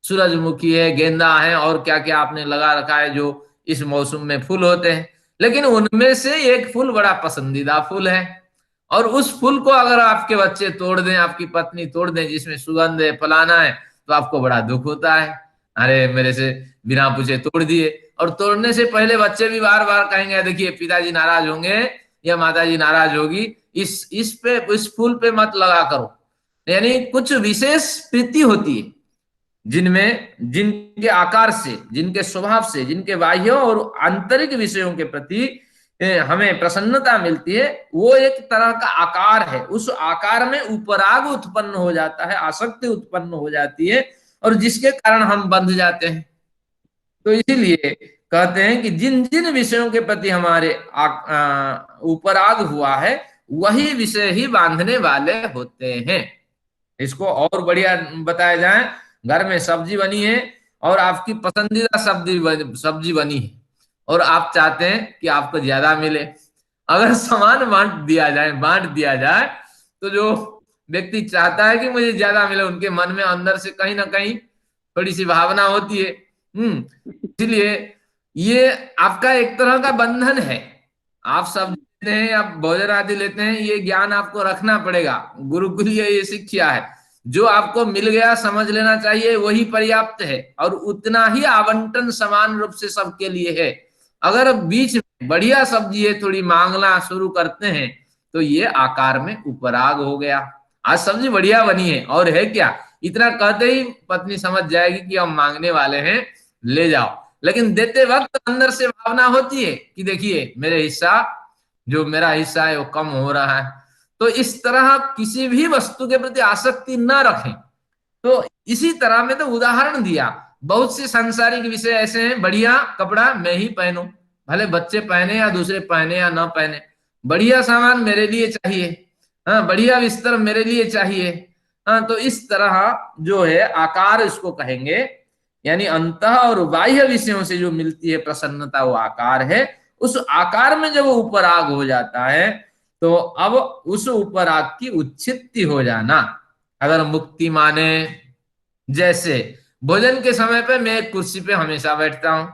सूरजमुखी है, गेंदा है, और क्या क्या आपने लगा रखा है जो इस मौसम में फूल होते हैं, लेकिन उनमें से एक फूल बड़ा पसंदीदा फूल है, और उस फूल को अगर आपके बच्चे तोड़ दें, आपकी पत्नी तोड़ दें, जिसमें सुगंध है, फलाना है, तो आपको बड़ा दुख होता है, अरे मेरे से बिना पूछे तोड़ दिए। और तोड़ने से पहले बच्चे भी बार बार कहेंगे, देखिए पिताजी नाराज होंगे या माताजी नाराज होगी, इस फूल पे मत लगा करो। यानी कुछ विशेष प्रीति होती है जिनमें, जिनके आकार से, जिनके स्वभाव से, जिनके बाह्य और आंतरिक विषयों के प्रति हमें प्रसन्नता मिलती है, वो एक तरह का आकार है, उस आकार में उपराग उत्पन्न हो जाता है, आसक्ति उत्पन्न हो जाती है, और जिसके कारण हम बंध जाते हैं। तो इसीलिए कहते हैं कि जिन जिन विषयों के प्रति हमारे उपराग हुआ है, वही विषय ही बांधने वाले होते हैं। इसको और बढ़िया बताया जाए, घर में सब्जी बनी है और आपकी पसंदीदा सब्जी बनी है, और आप चाहते हैं कि आपको ज्यादा मिले, अगर सामान बांट दिया जाए, तो जो व्यक्ति चाहता है कि मुझे ज्यादा मिले, उनके मन में अंदर से कहीं ना कहीं थोड़ी सी भावना होती है। इसलिए ये आपका एक तरह का बंधन है। आप सब लेते हैं, आप भोजन आदि लेते हैं, ये ज्ञान आपको रखना पड़ेगा, गुरुकुलीय ये शिक्षा है, जो आपको मिल गया समझ लेना चाहिए, वही पर्याप्त है, और उतना ही आवंटन समान रूप से सबके लिए है। अगर बीच में बढ़िया सब्जी है, थोड़ी मांगना शुरू करते हैं, तो ये आकार में उपराग हो गया। आज सब्जी बढ़िया बनी है, और है क्या, इतना कहते ही पत्नी समझ जाएगी कि हम मांगने वाले हैं, ले जाओ। लेकिन देते वक्त अंदर से भावना होती है कि देखिए मेरा हिस्सा है वो कम हो रहा है। तो इस तरह किसी भी वस्तु के प्रति आसक्ति न रखें। तो इसी तरह में तो उदाहरण दिया, बहुत से सांसारिक विषय ऐसे हैं, बढ़िया कपड़ा मैं ही पहनूं, भले बच्चे पहने या दूसरे पहने या ना पहने, बढ़िया सामान मेरे लिए चाहिए, हाँ, बढ़िया बिस्तर मेरे लिए चाहिए। हाँ, तो इस तरह जो है आकार इसको कहेंगे, यानी अंतः और बाह्य विषयों से जो मिलती है प्रसन्नता, वो आकार है। उस आकार में जब उपराग हो जाता है, तो अब उस उपराग की उच्छित्ति हो जाना, अगर मुक्ति माने, जैसे भोजन के समय पे मैं एक कुर्सी पे हमेशा बैठता हूँ,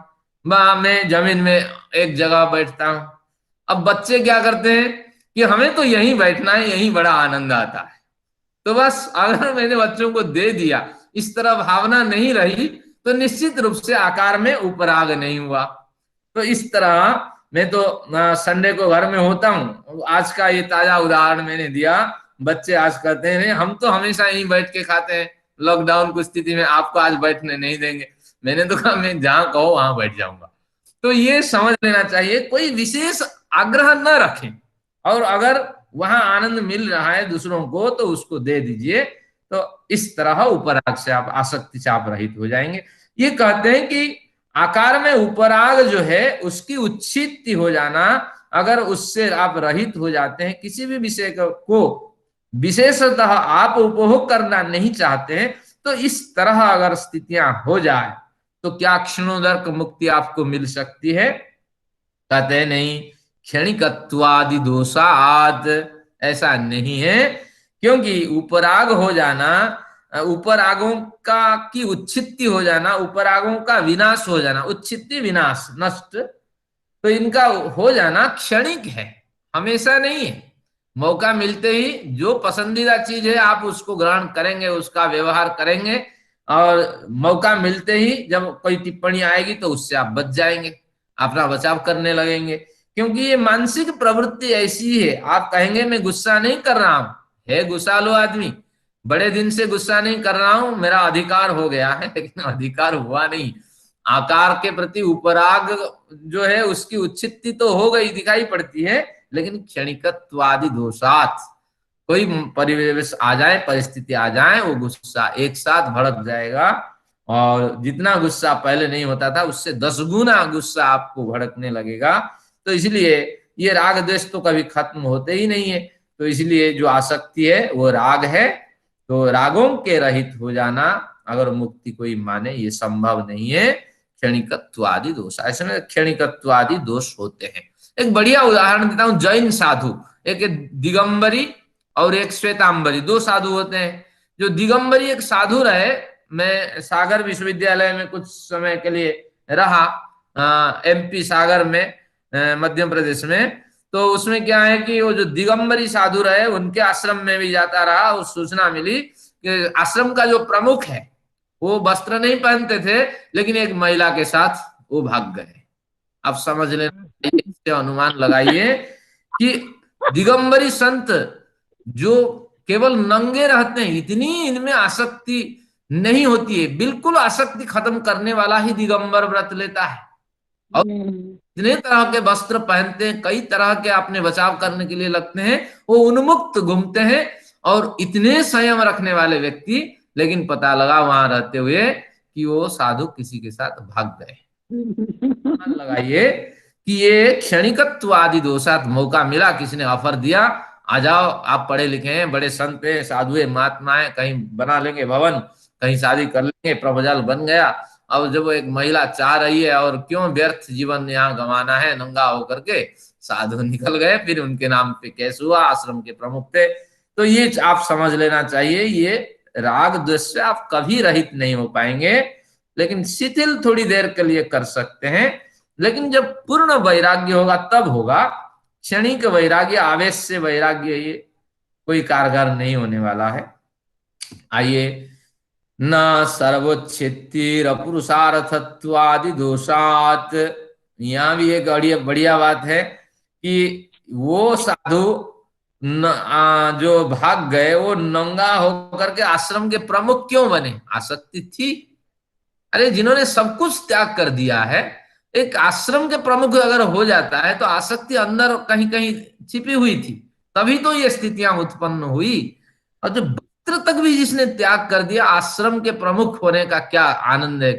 मैं जमीन में एक जगह बैठता हूँ। अब बच्चे क्या करते हैं कि हमें तो यहीं बैठना है, यहीं बड़ा आनंद आता है। तो बस अगर मैंने बच्चों को दे दिया, इस तरह भावना नहीं रही, तो निश्चित रूप से आकार में उपराग नहीं हुआ। तो इस तरह मैं तो संडे को घर में होता हूँ, आज का ये ताजा उदाहरण मैंने दिया। बच्चे आज कहते हैं हम तो हमेशा यहीं बैठ के खाते हैं, लॉकडाउन की स्थिति में आपको आज बैठने नहीं देंगे। मैंने तो कहा मैं जहां कहो वहां बैठ जाऊंगा। तो ये समझ लेना चाहिए, कोई विशेष आग्रह न रखें, और अगर वहां आनंद मिल रहा है दूसरों को तो उसको दे दीजिए। तो इस तरह उपराग से आप, आसक्ति से आप रहित हो जाएंगे। ये कहते हैं कि आकार में उपराग जो है उसकी उच्छित्ति हो जाना, अगर उससे आप रहित हो जाते हैं, किसी भी विषय को विशेषतः आप उपभोग करना नहीं चाहते हैं, तो इस तरह अगर स्थितियां हो जाए, तो क्या क्षणोदर्क मुक्ति आपको मिल सकती है? कहते हैं नहीं, क्षणिकत्वादि दोषात, ऐसा नहीं है, क्योंकि उपराग हो जाना, उपरागों का की उच्छित्ति हो जाना, उपरागों का विनाश हो जाना, उच्छित्ति विनाश नष्ट, तो इनका हो जाना क्षणिक है, हमेशा नहीं है। मौका मिलते ही जो पसंदीदा चीज है आप उसको ग्रहण करेंगे, उसका व्यवहार करेंगे, और मौका मिलते ही जब कोई टिप्पणी आएगी तो उससे आप बच जाएंगे, अपना बचाव करने लगेंगे। क्योंकि ये मानसिक प्रवृत्ति ऐसी है, आप कहेंगे मैं गुस्सा नहीं कर रहा हूं, है गुस्सालू आदमी, बड़े दिन से गुस्सा नहीं कर रहा हूं, मेरा अधिकार हो गया है, लेकिन अधिकार हुआ नहीं। आकार के प्रति उपराग जो है उसकी उच्छित्ति तो हो गई, दिखाई पड़ती है, लेकिन क्षणिकत्वादि दोषात, कोई परिवेश आ जाए, परिस्थिति आ जाए, वो गुस्सा एक साथ भड़क जाएगा, और जितना गुस्सा पहले नहीं होता था उससे 10 गुना गुस्सा आपको भड़कने लगेगा। तो इसलिए ये राग द्वेष तो कभी खत्म होते ही नहीं है। तो इसलिए जो आसक्ति है वो राग है। तो रागों के रहित हो जाना अगर मुक्ति कोई माने ये संभव नहीं है। क्षणिकत्वादि दोष, ऐसे में क्षणिकत्वादि दोष होते हैं। एक बढ़िया उदाहरण देता हूं, जैन साधु, एक दिगंबरी और एक श्वेतांबरी, दो साधु होते हैं। जो दिगंबरी एक साधु रहे, मैं सागर विश्वविद्यालय में कुछ समय के लिए रहा, एमपी सागर में, मध्य प्रदेश में। तो उसमें क्या है कि वो जो दिगंबरी साधु रहे उनके आश्रम में भी जाता रहा और सूचना मिली कि आश्रम का जो प्रमुख है वो वस्त्र नहीं पहनते थे, लेकिन एक महिला के साथ वो भाग गए। आप समझ लेना, इससे अनुमान लगाइए कि दिगंबरी संत जो केवल नंगे रहते हैं, इतनी इनमें आसक्ति नहीं होती है, बिल्कुल आसक्ति खत्म करने वाला ही दिगंबर व्रत लेता है। और इतने तरह के वस्त्र पहनते हैं, कई तरह के अपने बचाव करने के लिए लगते हैं, वो उन्मुक्त घूमते हैं। और इतने संयम रखने वाले व्यक्ति, लेकिन पता लगा वहां रहते हुए कि वो साधु किसी के साथ भाग गए। लगाइए कि ये क्षणिकत्वादि दोषात, मौका मिला, किसी ने ऑफर दिया, आ जाओ आप पढ़े लिखे हैं, बड़े संत हैं, साधु है, महात्मा है, कहीं बना लेंगे भवन, कहीं शादी कर लेंगे, प्रपोजल बन गया। अब जब एक महिला चाह रही है और क्यों व्यर्थ जीवन यहाँ गंवाना है नंगा होकर के, साधु निकल गए। फिर उनके नाम पे केस हुआ, आश्रम के प्रमुख थे। तो ये आप समझ लेना चाहिए, ये राग द्वेष से आप कभी रहित नहीं हो पाएंगे, लेकिन शिथिल थोड़ी देर के लिए कर सकते हैं। लेकिन जब पूर्ण वैराग्य होगा तब होगा। क्षणिक वैराग्य, आवेश से वैराग्य, ये कोई कारगर नहीं होने वाला है। आइए, न सर्वोच्छित्तिर पुरुषार्थत्वादि दोषात, यहां भी एक बढ़िया बात है कि वो साधु जो भाग गए वो नंगा होकर के आश्रम के प्रमुख क्यों बने? आसक्ति थी। अरे जिन्होंने सब कुछ त्याग कर दिया है, एक आश्रम के प्रमुख अगर हो जाता है तो आसक्ति अंदर कहीं कहीं छिपी हुई थी, तभी तो ये स्थितियां उत्पन्न हुई। और जो वस्त्र तक भी जिसने त्याग कर दिया, आश्रम के प्रमुख होने का क्या आनंद है,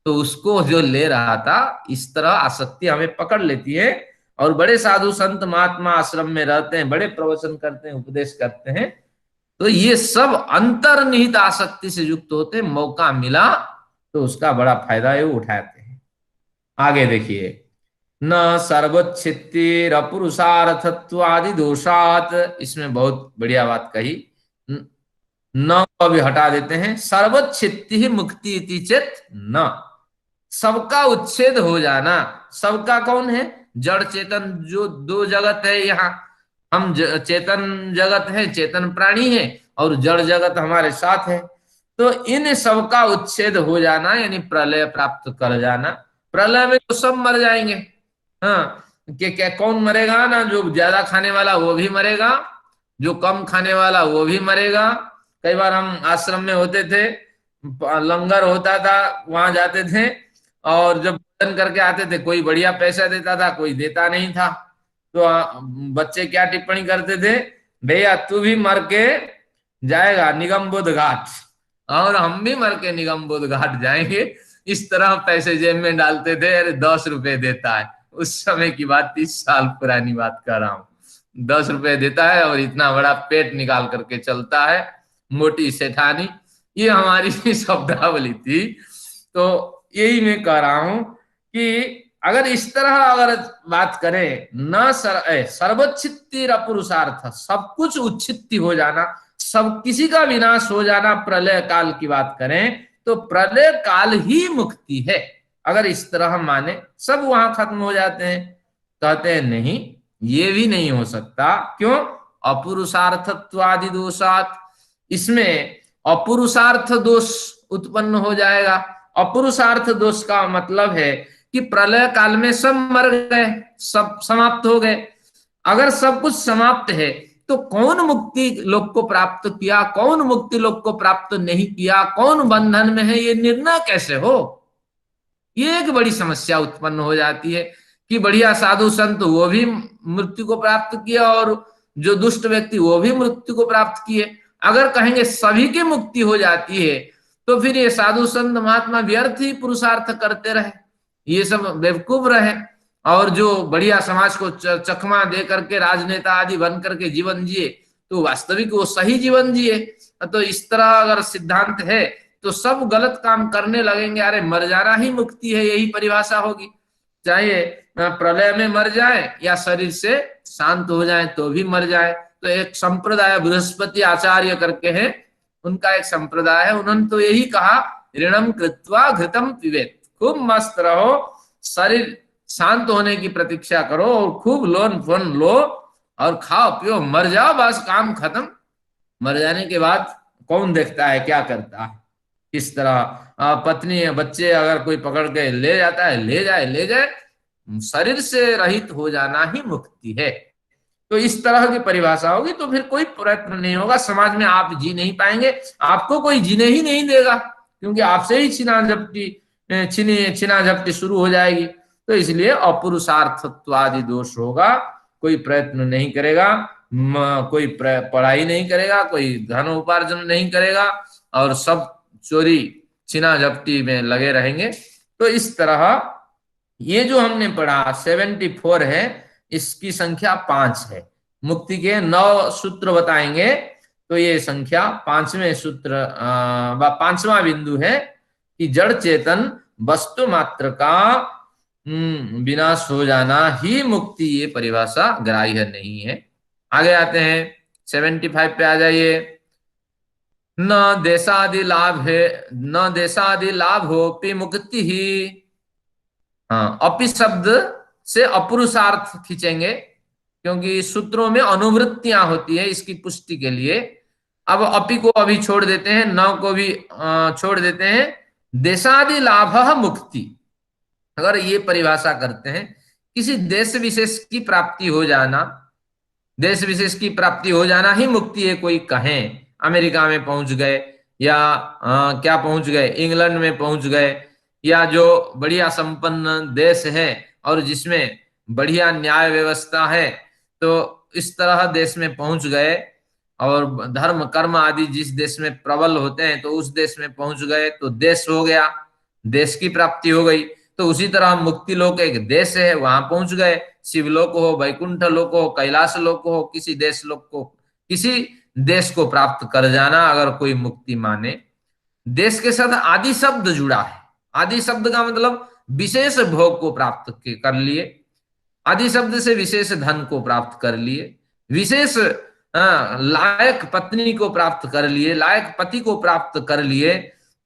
तो उसको जो ले रहा था, इस तरह आसक्ति हमें पकड़ लेती है। और बड़े साधु संत महात्मा आश्रम में रहते हैं, बड़े प्रवचन करते हैं, उपदेश करते हैं, तो ये सब अंतर्निहित आसक्ति से युक्त होते हैं। मौका मिला तो उसका बड़ा फायदा है, वो उठाते हैं। आगे देखिए, न सर्वच्छित्तिर अपुरुषार्थत्वादि दोषात, इसमें बहुत बढ़िया बात कही। न अभी हटा देते हैं, सर्वच्छित्ति ही मुक्ति इति चेत न, सबका उच्छेद हो जाना। सबका कौन है? जड़ चेतन, जो दो जगत है यहाँ। हम चेतन जगत है, चेतन प्राणी है, और जड़ जगत हमारे साथ है। तो इन सबका उच्छेद हो जाना यानी प्रलय प्राप्त कर जाना। प्रलय में तो सब मर जाएंगे। हाँ, क्या कौन मरेगा? ना जो ज्यादा खाने वाला वो भी मरेगा, जो कम खाने वाला वो भी मरेगा। कई बार हम आश्रम में होते थे, लंगर होता था, वहां जाते थे, और जब भोजन करके आते थे, कोई बढ़िया पैसा देता था, कोई देता नहीं था। तो बच्चे क्या टिप्पणी करते थे, भैया तू भी मर के जाएगा निगमबोध घाट, और हम भी मर के निगमबोध घाट जाएंगे। इस तरह पैसे जेब में डालते थे। अरे 10 रुपए देता है, उस समय की बात, 30 साल पुरानी बात कर रहा हूँ। 10 रुपए देता है और इतना बड़ा पेट निकाल करके चलता है, मोटी सेठानी। ये हमारी शब्दावली थी। तो यही मैं कह रहा हूं कि अगर इस तरह अगर बात करें, न सर्वच्छित्तिर अपुरुषार्थ, सब कुछ उच्छित्ति हो जाना, सब किसी का विनाश हो जाना, प्रलय काल की बात करें तो प्रलय काल ही मुक्ति है। अगर इस तरह हम माने, सब वहां खत्म हो जाते हैं। कहते हैं नहीं, ये भी नहीं हो सकता। क्यों? अपुरुषार्थत्वादि दोषात, इसमें अपुरुषार्थ दोष उत्पन्न हो जाएगा। अपुरुषार्थ दोष का मतलब है कि प्रलय काल में सब मर गए, सब समाप्त हो गए। अगर सब कुछ समाप्त है तो कौन मुक्ति लोक को प्राप्त किया, कौन मुक्ति लोक को प्राप्त नहीं किया, कौन बंधन में है, ये निर्णय कैसे हो? ये एक बड़ी समस्या उत्पन्न हो जाती है कि बढ़िया साधु संत वो भी मृत्यु को प्राप्त किया, और जो दुष्ट व्यक्ति वो भी मृत्यु को प्राप्त किए। अगर कहेंगे सभी की मुक्ति हो जाती है तो फिर ये साधु संत महात्मा व्यर्थ ही पुरुषार्थ करते रहे, ये सब बेवकूफ रहे। और जो बढ़िया समाज को चकमा दे करके राजनेता आदि बन करके जीवन जिए, तो वास्तविक वो सही जीवन जिए। तो इस तरह अगर सिद्धांत है तो सब गलत काम करने लगेंगे, अरे मर जाना ही मुक्ति है, यही परिभाषा होगी। चाहे प्रलय में मर जाए या शरीर से शांत हो जाए तो भी मर जाए। तो एक संप्रदाय बृहस्पति आचार्य करके है, उनका एक संप्रदाय है, उन्होंने तो यही कहा, ऋणम कृत्वा घृतम पिबेत, खूब मस्त रहो, शरीर शांत होने की प्रतीक्षा करो और खूब लोन फोन लो और खाओ पियो, मर जाओ, बस काम खत्म। मर जाने के बाद कौन देखता है क्या करता है, किस तरह पत्नी बच्चे अगर कोई पकड़ के ले जाता है, ले जाए ले जाए, शरीर से रहित हो जाना ही मुक्ति है। तो इस तरह की परिभाषा होगी तो फिर कोई प्रयत्न नहीं होगा, समाज में आप जी नहीं पाएंगे, आपको कोई जीने ही नहीं देगा, क्योंकि आपसे ही छिना झपटी शुरू हो जाएगी। तो इसलिए अपुरुषार्थत्वादि दोष होगा, कोई प्रयत्न नहीं करेगा, कोई पढ़ाई नहीं करेगा, कोई धन उपार्जन नहीं करेगा, और सब चोरी छिना झपटी में लगे रहेंगे। तो इस तरह ये जो हमने पढ़ा 74 है, इसकी संख्या 5 है। मुक्ति के 9 सूत्र बताएंगे, तो ये संख्या 5वें सूत्र, 5वां बिंदु है कि जड़ चेतन वस्तु मात्र का विनाश हो जाना ही मुक्ति, ये परिभाषा ग्राह्य नहीं है। आगे आते हैं 75 पे आ जाइए। न देशादि लाभ है, न देशादि लाभ होपि मुक्ति ही। हाँ, अपि शब्द से अपुरुषार्थ खींचेंगे, क्योंकि सूत्रों में अनुवृत्तियां होती है इसकी पुष्टि के लिए। अब अपि को अभी छोड़ देते हैं, न को भी छोड़ देते हैं। देशादि लाभ मुक्ति, अगर ये परिभाषा करते हैं, किसी देश विशेष की प्राप्ति हो जाना, देश विशेष की प्राप्ति हो जाना ही मुक्ति है। कोई कहें अमेरिका में पहुंच गए, या क्या पहुंच गए, इंग्लैंड में पहुंच गए, या जो बढ़िया संपन्न देश है और जिसमें बढ़िया न्याय व्यवस्था है, तो इस तरह देश में पहुंच गए, और धर्म कर्म आदि जिस देश में प्रबल होते हैं तो उस देश में पहुंच गए, तो देश हो गया, देश की प्राप्ति हो गई। तो उसी तरह मुक्ति लोक एक देश है, वहां पहुंच गए, शिवलोक हो, वैकुंठ लोक हो, कैलाश लोक हो, किसी देश लोक को, किसी देश को प्राप्त कर जाना अगर कोई मुक्ति माने। देश के साथ आदि शब्द जुड़ा है, आदि शब्द का मतलब विशेष भोग को प्राप्त कर लिए, आदि शब्द से विशेष धन को प्राप्त कर लिए, विशेष लायक पत्नी को प्राप्त कर लिए, लायक पति को प्राप्त कर लिए,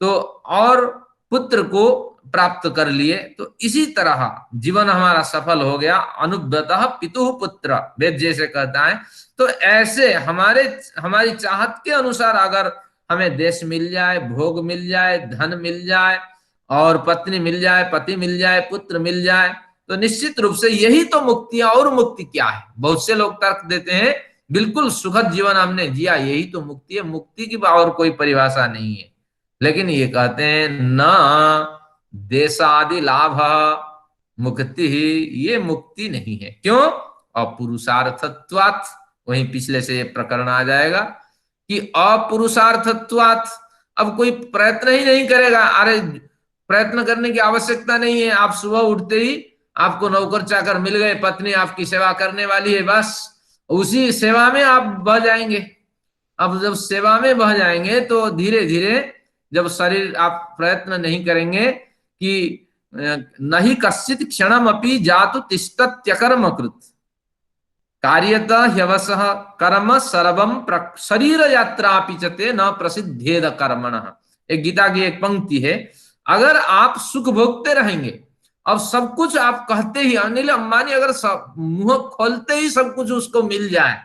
तो और पुत्र को प्राप्त कर लिए। तो इसी तरह जीवन हमारा सफल हो गया, अनुव्रतः पितुः पुत्र, वेद जैसे कहता है। तो ऐसे हमारी चाहत के अनुसार अगर हमें देश मिल जाए, भोग मिल जाए, धन मिल जाए, और पत्नी मिल जाए, पति मिल जाए, पुत्र मिल जाए, तो निश्चित रूप से यही तो मुक्ति है। और मुक्ति क्या है? बहुत से लोग तर्क देते हैं बिल्कुल सुखद जीवन हमने जिया, यही तो मुक्ति है, मुक्ति की और कोई परिभाषा नहीं है। लेकिन ये कहते हैं न देशादि लाभ मुक्ति ही, ये मुक्ति नहीं है। क्यों? अपुरुषार्थत्वात्, वहीं पिछले से ये प्रकरण आ जाएगा कि अपुरुषार्थत्वात्, अब कोई प्रयत्न ही नहीं करेगा। अरे प्रयत्न करने की आवश्यकता नहीं है, आप सुबह उठते ही आपको नौकर चाकर मिल गए, पत्नी आपकी सेवा करने वाली है, बस उसी सेवा में आप बह जाएंगे। अब जब सेवा में बह जाएंगे तो धीरे धीरे, जब शरीर, आप प्रयत्न नहीं करेंगे कि नहीं कश्चित क्षणम अपि जातु तिष्ठत्यकर्म कृत कार्यत ह्यवसः कर्म सर्वम शरीर यात्रा पिचते न प्रसिद्धेद कर्मणः। एक गीता की एक पंक्ति है, अगर आप सुख भोगते रहेंगे, अब सब कुछ आप कहते ही, अनिल अंबानी अगर मुंह खोलते ही सब कुछ उसको मिल जाए,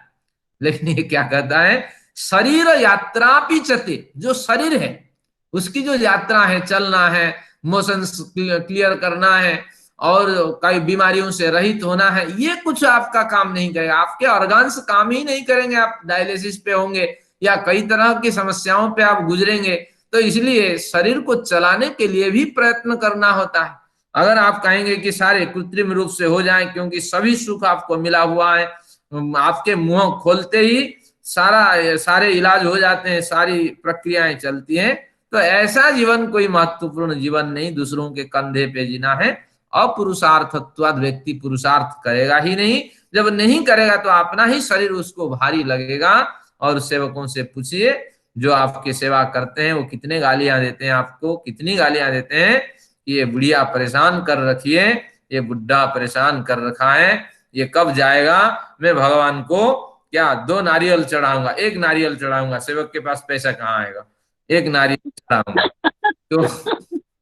लेकिन ये क्या कहता है, शरीर यात्रा पिचते, जो शरीर है उसकी जो यात्रा है, चलना है, मोशन क्लियर करना है, और कई बीमारियों से रहित होना है, ये कुछ आपका काम नहीं करेगा, आपके ऑर्गन्स काम ही नहीं करेंगे, आप डायलिसिस पे होंगे या कई तरह की समस्याओं पे आप गुजरेंगे। तो इसलिए शरीर को चलाने के लिए भी प्रयत्न करना होता है। अगर आप कहेंगे कि सारे कृत्रिम रूप से हो जाए, क्योंकि सभी सुख आपको मिला हुआ है, आपके मुंह खोलते ही सारे इलाज हो जाते हैं, सारी प्रक्रियाएं चलती हैं, तो ऐसा जीवन कोई महत्वपूर्ण जीवन नहीं, दूसरों के कंधे पे जीना है, अपुरुषार्थत्वाद व्यक्ति पुरुषार्थ करेगा ही नहीं। जब नहीं करेगा तो अपना ही शरीर उसको भारी लगेगा। और सेवकों से पूछिए जो आपकी सेवा करते हैं वो कितने गालियां देते हैं, आपको कितनी गालियां देते हैं, ये बुढ़िया परेशान कर रखी है, ये बुढ़ा परेशान कर रखा है, ये कब जाएगा, मैं भगवान को क्या 2 नारियल चढ़ाऊंगा, 1 नारियल चढ़ाऊंगा, सेवक के पास पैसा कहाँ आएगा, 1 नारियल चढ़ाऊंगा।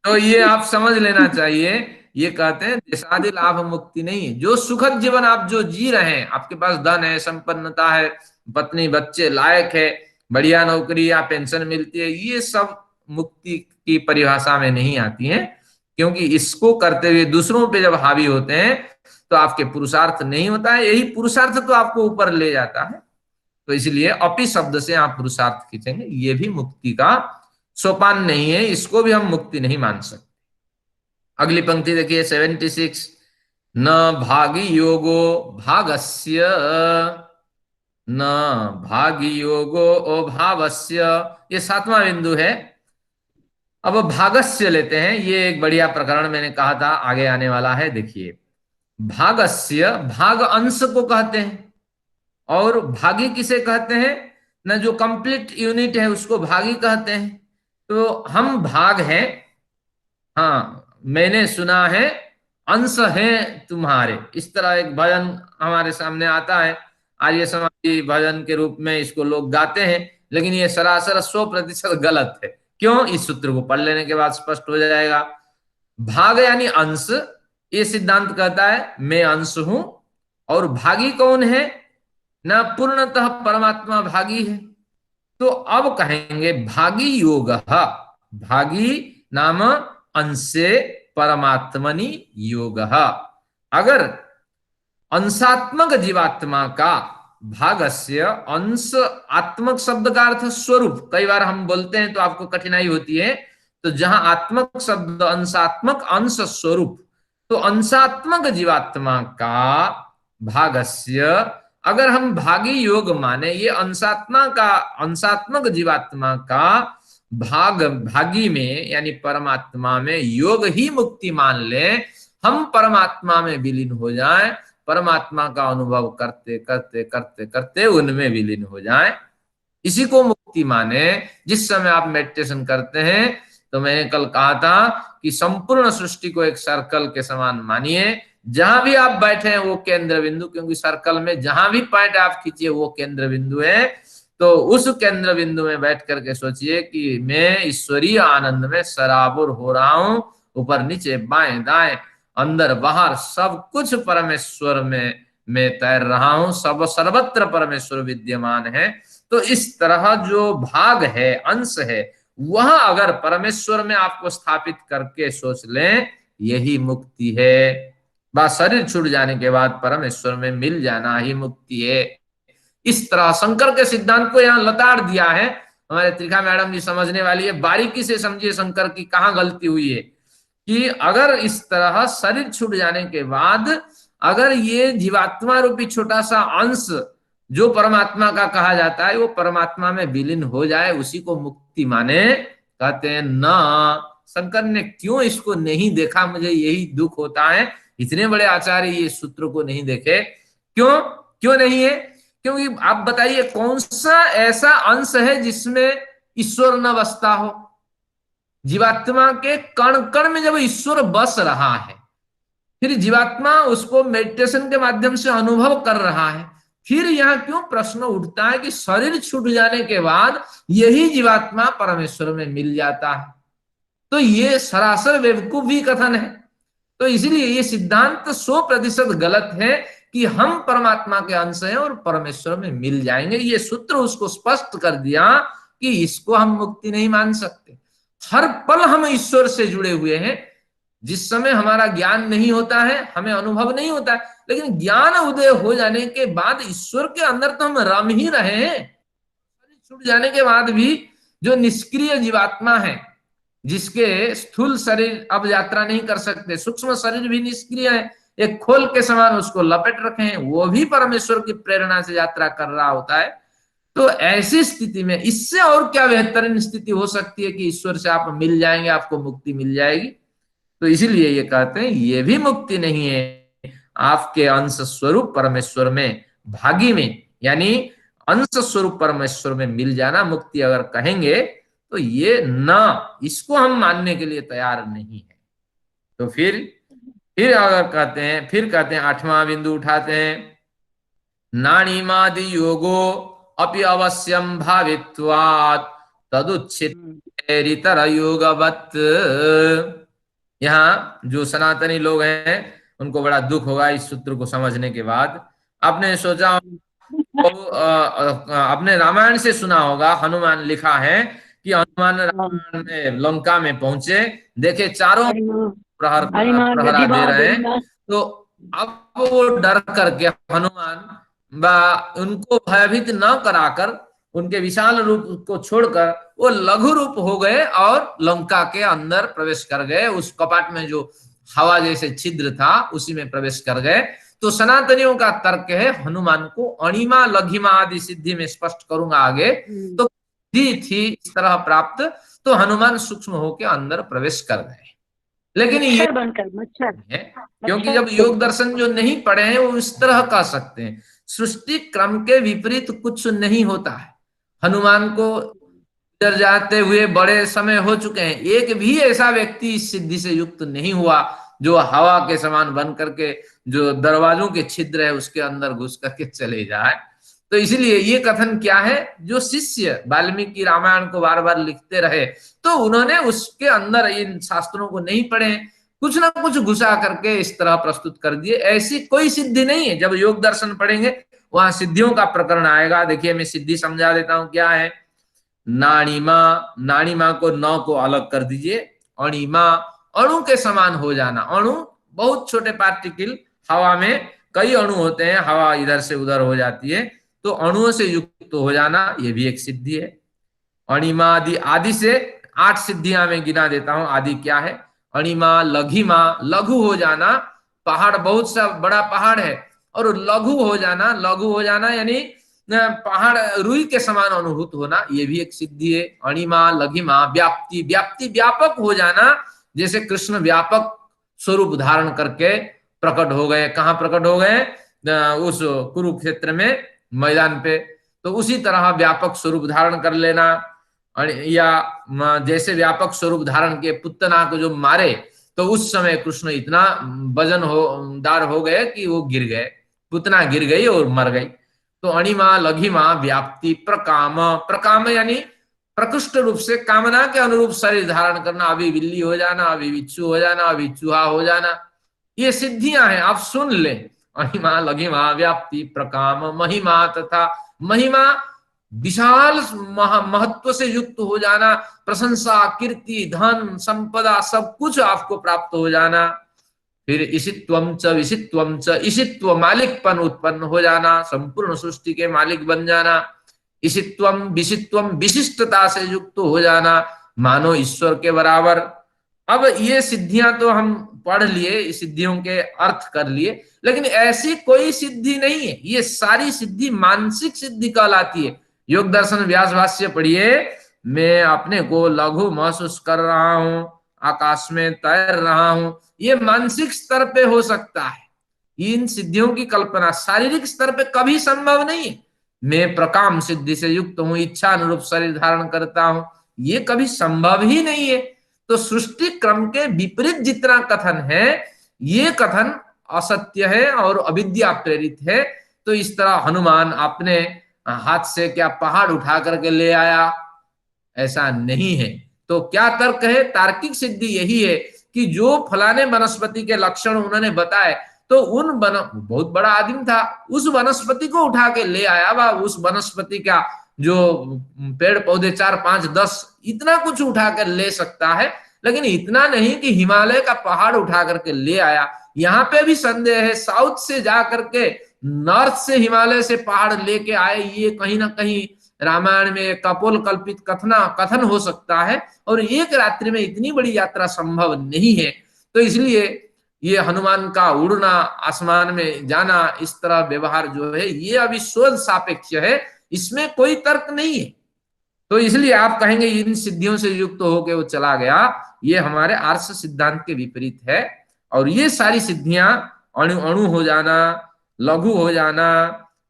तो ये आप समझ लेना चाहिए। ये कहते हैं देशादि लाभ मुक्ति नहीं है। जो सुखद जीवन आप जो जी रहे हैं, आपके पास धन है, संपन्नता है, पत्नी बच्चे लायक है, बढ़िया नौकरी या पेंशन मिलती है, ये सब मुक्ति की परिभाषा में नहीं आती हैं। क्योंकि इसको करते हुए दूसरों पे जब हावी होते हैं तो आपके पुरुषार्थ नहीं होता है, यही पुरुषार्थ तो आपको ऊपर ले जाता है। तो इसलिए अपि शब्द से आप पुरुषार्थ खींचेंगे, ये भी मुक्ति का सोपान नहीं है, इसको भी हम मुक्ति नहीं मान सकते। अगली पंक्ति देखिए 76, न भागी योगो भागस्य, न भागी योगो अभावस्य, ये 7वां बिंदु है। अब भागस्य लेते हैं, ये एक बढ़िया प्रकरण मैंने कहा था आगे आने वाला है। देखिए भागस्य, भाग अंश को कहते हैं, और भागी किसे कहते हैं ना, जो कंप्लीट यूनिट है उसको भागी कहते हैं। तो हम भाग हैं, हाँ मैंने सुना है अंश है तुम्हारे, इस तरह एक भजन हमारे सामने आता है, आर्य समाजी भजन के रूप में इसको लोग गाते हैं, लेकिन ये सरासर 100% गलत है। क्यों, इस सूत्र को पढ़ लेने के बाद स्पष्ट हो जाएगा। भाग यानी अंश, ये सिद्धांत कहता है मैं अंश हूं, और भागी कौन है ना, पूर्णतः परमात्मा भागी है। तो अब कहेंगे भागी योग, भागी नाम अंशे परमात्मनि योग। अगर अंशात्मक जीवात्मा का, भागस्य अंश आत्मक शब्द का अर्थ स्वरूप, कई बार हम बोलते हैं तो आपको कठिनाई होती है, तो जहां आत्मक शब्द अंशात्मक अंश स्वरूप, तो अंशात्मक जीवात्मा का भागस्य, अगर हम भागी योग माने, ये अंशात्मा का, अंशात्मक जीवात्मा का भाग, भागी में यानी परमात्मा में योग ही मुक्ति मान ले, हम परमात्मा में विलीन हो जाएं, परमात्मा का अनुभव करते करते करते करते उनमें विलीन हो जाएं, इसी को मुक्ति माने। जिस समय आप मेडिटेशन करते हैं, तो मैंने कल कहा था कि संपूर्ण सृष्टि को एक सर्कल के समान मानिए, जहां भी आप बैठे हैं वो केंद्र बिंदु, क्योंकि सर्कल में जहां भी पॉइंट आप खींचिए वो केंद्र बिंदु है। तो उस केंद्र बिंदु में बैठ करके सोचिए कि मैं ईश्वरीय आनंद में सराबुर हो रहा हूं, ऊपर नीचे बाएं दाएं अंदर बाहर सब कुछ परमेश्वर में मैं तैर रहा हूं, सब सर्वत्र परमेश्वर विद्यमान है। तो इस तरह जो भाग है, अंश है, वह अगर परमेश्वर में आपको स्थापित करके सोच लें, यही मुक्ति है। बस शरीर छूट जाने के बाद परमेश्वर में मिल जाना ही मुक्ति है। इस तरह शंकर के सिद्धांत को यहाँ लताड़ दिया है। हमारे त्रिखा मैडम जी समझने वाली है, बारीकी से समझिए शंकर की कहाँ गलती हुई है, कि अगर इस तरह शरीर छूट जाने के बाद अगर ये जीवात्मा रूपी छोटा सा अंश जो परमात्मा का कहा जाता है वो परमात्मा में विलीन हो जाए, उसी को मुक्ति माने। कहते हैं ना, शंकर ने क्यों इसको नहीं देखा, मुझे यही दुख होता है, इतने बड़े आचार्य ये सूत्र को नहीं देखे। क्यों क्यों नहीं है, क्योंकि आप बताइए कौन सा ऐसा अंश है जिसमें ईश्वर न बसता हो। जीवात्मा के कण कण में जब ईश्वर बस रहा है, फिर जीवात्मा उसको मेडिटेशन के माध्यम से अनुभव कर रहा है, फिर यहाँ क्यों प्रश्न उठता है कि शरीर छूट जाने के बाद यही जीवात्मा परमेश्वर में मिल जाता है। तो ये सरासर बेवकूफी कथन है। तो इसलिए ये सिद्धांत 100% गलत है कि हम परमात्मा के अंश हैं और परमेश्वर में मिल जाएंगे। ये सूत्र उसको स्पष्ट कर दिया कि इसको हम मुक्ति नहीं मान सकते। हर पल हम ईश्वर से जुड़े हुए हैं। जिस समय हमारा ज्ञान नहीं होता है, हमें अनुभव नहीं होता है, लेकिन ज्ञान उदय हो जाने के बाद ईश्वर के अंदर तो हम रम ही रहे हैं। छूट जाने के बाद भी जो निष्क्रिय जीवात्मा है, जिसके स्थूल शरीर अब यात्रा नहीं कर सकते, सूक्ष्म शरीर भी निष्क्रिय है, एक खोल के समान उसको लपेट रखे हैं, वो भी परमेश्वर की प्रेरणा से यात्रा कर रहा होता है। तो ऐसी स्थिति में इससे और क्या बेहतरीन स्थिति हो सकती है कि ईश्वर से आप मिल जाएंगे, आपको मुक्ति मिल जाएगी। तो इसीलिए ये कहते हैं ये भी मुक्ति नहीं है। आपके अंश स्वरूप परमेश्वर में भागी में, यानी अंश स्वरूप परमेश्वर में मिल जाना मुक्ति अगर कहेंगे तो ये ना, इसको हम मानने के लिए तैयार नहीं है। तो फिर अगर कहते हैं, फिर कहते हैं, आठवां बिंदु उठाते हैं, नाणीमादि योगो अपि अवश्यम भावित्वात् तदुच्छित्तेरितर योगवत्। यहाँ जो सनातनी लोग हैं उनको बड़ा दुख होगा इस सूत्र को समझने के बाद। आपने सोचा, तो आपने रामायण से सुना होगा, हनुमान लिखा है कि हनुमान रामायण में लंका में पहुंचे, देखे चारों प्रहरा दे रहे हैं, तो अब वो डर करके हनुमान उनको भयभीत न कराकर उनके विशाल रूप को छोड़कर वो लघु रूप हो गए और लंका के अंदर प्रवेश कर गए। उस कपाट में जो हवा जैसे छिद्र था उसी में प्रवेश कर गए। तो सनातनियों का तर्क है हनुमान को अणिमा लघिमा आदि सिद्धि में स्पष्ट करूंगा आगे, तो सिद्धि थी इस तरह प्राप्त, तो हनुमान सूक्ष्म होकर अंदर प्रवेश कर गए। लेकिन ये मच्छर है, क्योंकि जब योग दर्शन जो नहीं पढ़े हैं वो इस तरह कह सकते हैं सृष्टि क्रम के विपरीत कुछ नहीं होता है। हनुमान को इधर जाते हुए बड़े समय हो चुके हैं, एक भी ऐसा व्यक्ति इस सिद्धि से युक्त नहीं हुआ जो हवा के समान बन करके जो दरवाजों के छिद्र है उसके अंदर घुस करके चले जाए। तो इसलिए ये कथन क्या है, जो शिष्य वाल्मीकि रामायण को बार बार लिखते रहे तो उन्होंने उसके अंदर इन शास्त्रों को नहीं पढ़े, कुछ ना कुछ घुसा करके इस तरह प्रस्तुत कर दिए। ऐसी कोई सिद्धि नहीं है। जब योग दर्शन पढ़ेंगे वहां सिद्धियों का प्रकरण आएगा। देखिए मैं सिद्धि समझा देता हूं क्या है। नाणिमा, नाणिमा को नौ को अलग कर दीजिए, अणिमा अणु के समान हो जाना। अणु बहुत छोटे पार्टिकल, हवा में कई अणु होते हैं, हवा इधर से उधर हो जाती है, तो अणुओं से युक्त हो जाना ये भी एक सिद्धि है। अणिमा आदि, आदि से 8 सिद्धियां मैं गिना देता हूं। आदि क्या है, अणिमा लघिमा, लघु हो जाना, पहाड़ बहुत सा बड़ा पहाड़ है और लघु हो जाना, लघु हो जाना यानी पहाड़ रुई के समान अनुभूत होना, ये भी एक सिद्धि है। अणिमा लघिमा, व्याप्ति, व्याप्ति व्यापक हो जाना, जैसे कृष्ण व्यापक स्वरूप धारण करके प्रकट हो गए। कहाँ प्रकट हो गए, उस कुरुक्षेत्र में मैदान पे, तो उसी तरह व्यापक स्वरूप धारण कर लेना। या जैसे व्यापक स्वरूप धारण के पुतना को जो मारे तो उस समय कृष्ण इतना वजन हो दार हो गए कि वो गिर गए, पुतना गिर गई और मर गई। तो अणिमा लघिमा व्याप्ति, प्रकाम, प्रकाम यानी प्रकृष्ट रूप से कामना के अनुरूप शरीर धारण करना, अभी बिल्ली हो जाना, अभी बिच्छू हो जाना, अभी चूहा हो जाना, ये सिद्धियां हैं। आप सुन ले, अणिमा लघिमा व्याप्ति प्रकाम महिमा, तथा महिमा विशाल महत्व से युक्त हो जाना, प्रशंसा कीर्ति धन संपदा सब कुछ आपको प्राप्त हो जाना। फिर इशित्वम च विशित्वम च, इशित्व मालिकपन उत्पन्न हो जाना, संपूर्ण सृष्टि के मालिक बन जाना। इशित्वम विशित्वम विशिष्टता से युक्त हो जाना, मानो ईश्वर के बराबर। अब ये सिद्धियां तो हम पढ़ लिए, सिद्धियों के अर्थ कर लिए, लेकिन ऐसी कोई सिद्धि नहीं है। ये सारी सिद्धि मानसिक सिद्धि कहलाती है। योग दर्शन व्यास भाष्य पढ़िए, मैं अपने को लघु महसूस कर रहा हूं, आकाश में तैर रहा हूं, ये मानसिक स्तर पे हो सकता है। इन सिद्धियों की कल्पना शारीरिक स्तर पे कभी संभव नहीं है। मैं प्रकाम सिद्धि से युक्त हूं, इच्छा अनुरूप शरीर धारण करता हूं, ये कभी संभव ही नहीं है। तो सृष्टि क्रम के विपरीत जितना कथन है ये कथन असत्य है और अविद्या प्रेरित है। तो इस तरह हनुमान अपने हाथ से क्या पहाड़ उठा करके ले आया, ऐसा नहीं है। तो क्या तर्क है, तार्किक सिद्धि यही है कि जो फलाने वनस्पति के लक्षण उन्होंने बताए, तो बहुत बड़ा आदमी था, उस वनस्पति को उठा के ले आया, वह उस वनस्पति का जो पेड़ पौधे 4 5 10 इतना कुछ उठा कर ले सकता है, लेकिन इतना नहीं कि हिमालय का पहाड़ उठा करके ले आया। यहाँ पे भी संदेह है, साउथ से जा करके नॉर्थ से हिमालय से पहाड़ लेके आए, ये कहीं ना कहीं रामायण में कपोल कल्पित कथन हो सकता है, और एक रात्रि में इतनी बड़ी यात्रा संभव नहीं है। तो इसलिए ये हनुमान का उड़ना, आसमान में जाना, इस तरह व्यवहार जो है ये अभी शोध सापेक्ष है, इसमें कोई तर्क नहीं है। तो इसलिए आप कहेंगे इन सिद्धियों से युक्त होके वो चला गया, ये हमारे आर्ष सिद्धांत के विपरीत है। और ये सारी सिद्धियां, अणु अणु हो जाना, लघु हो जाना,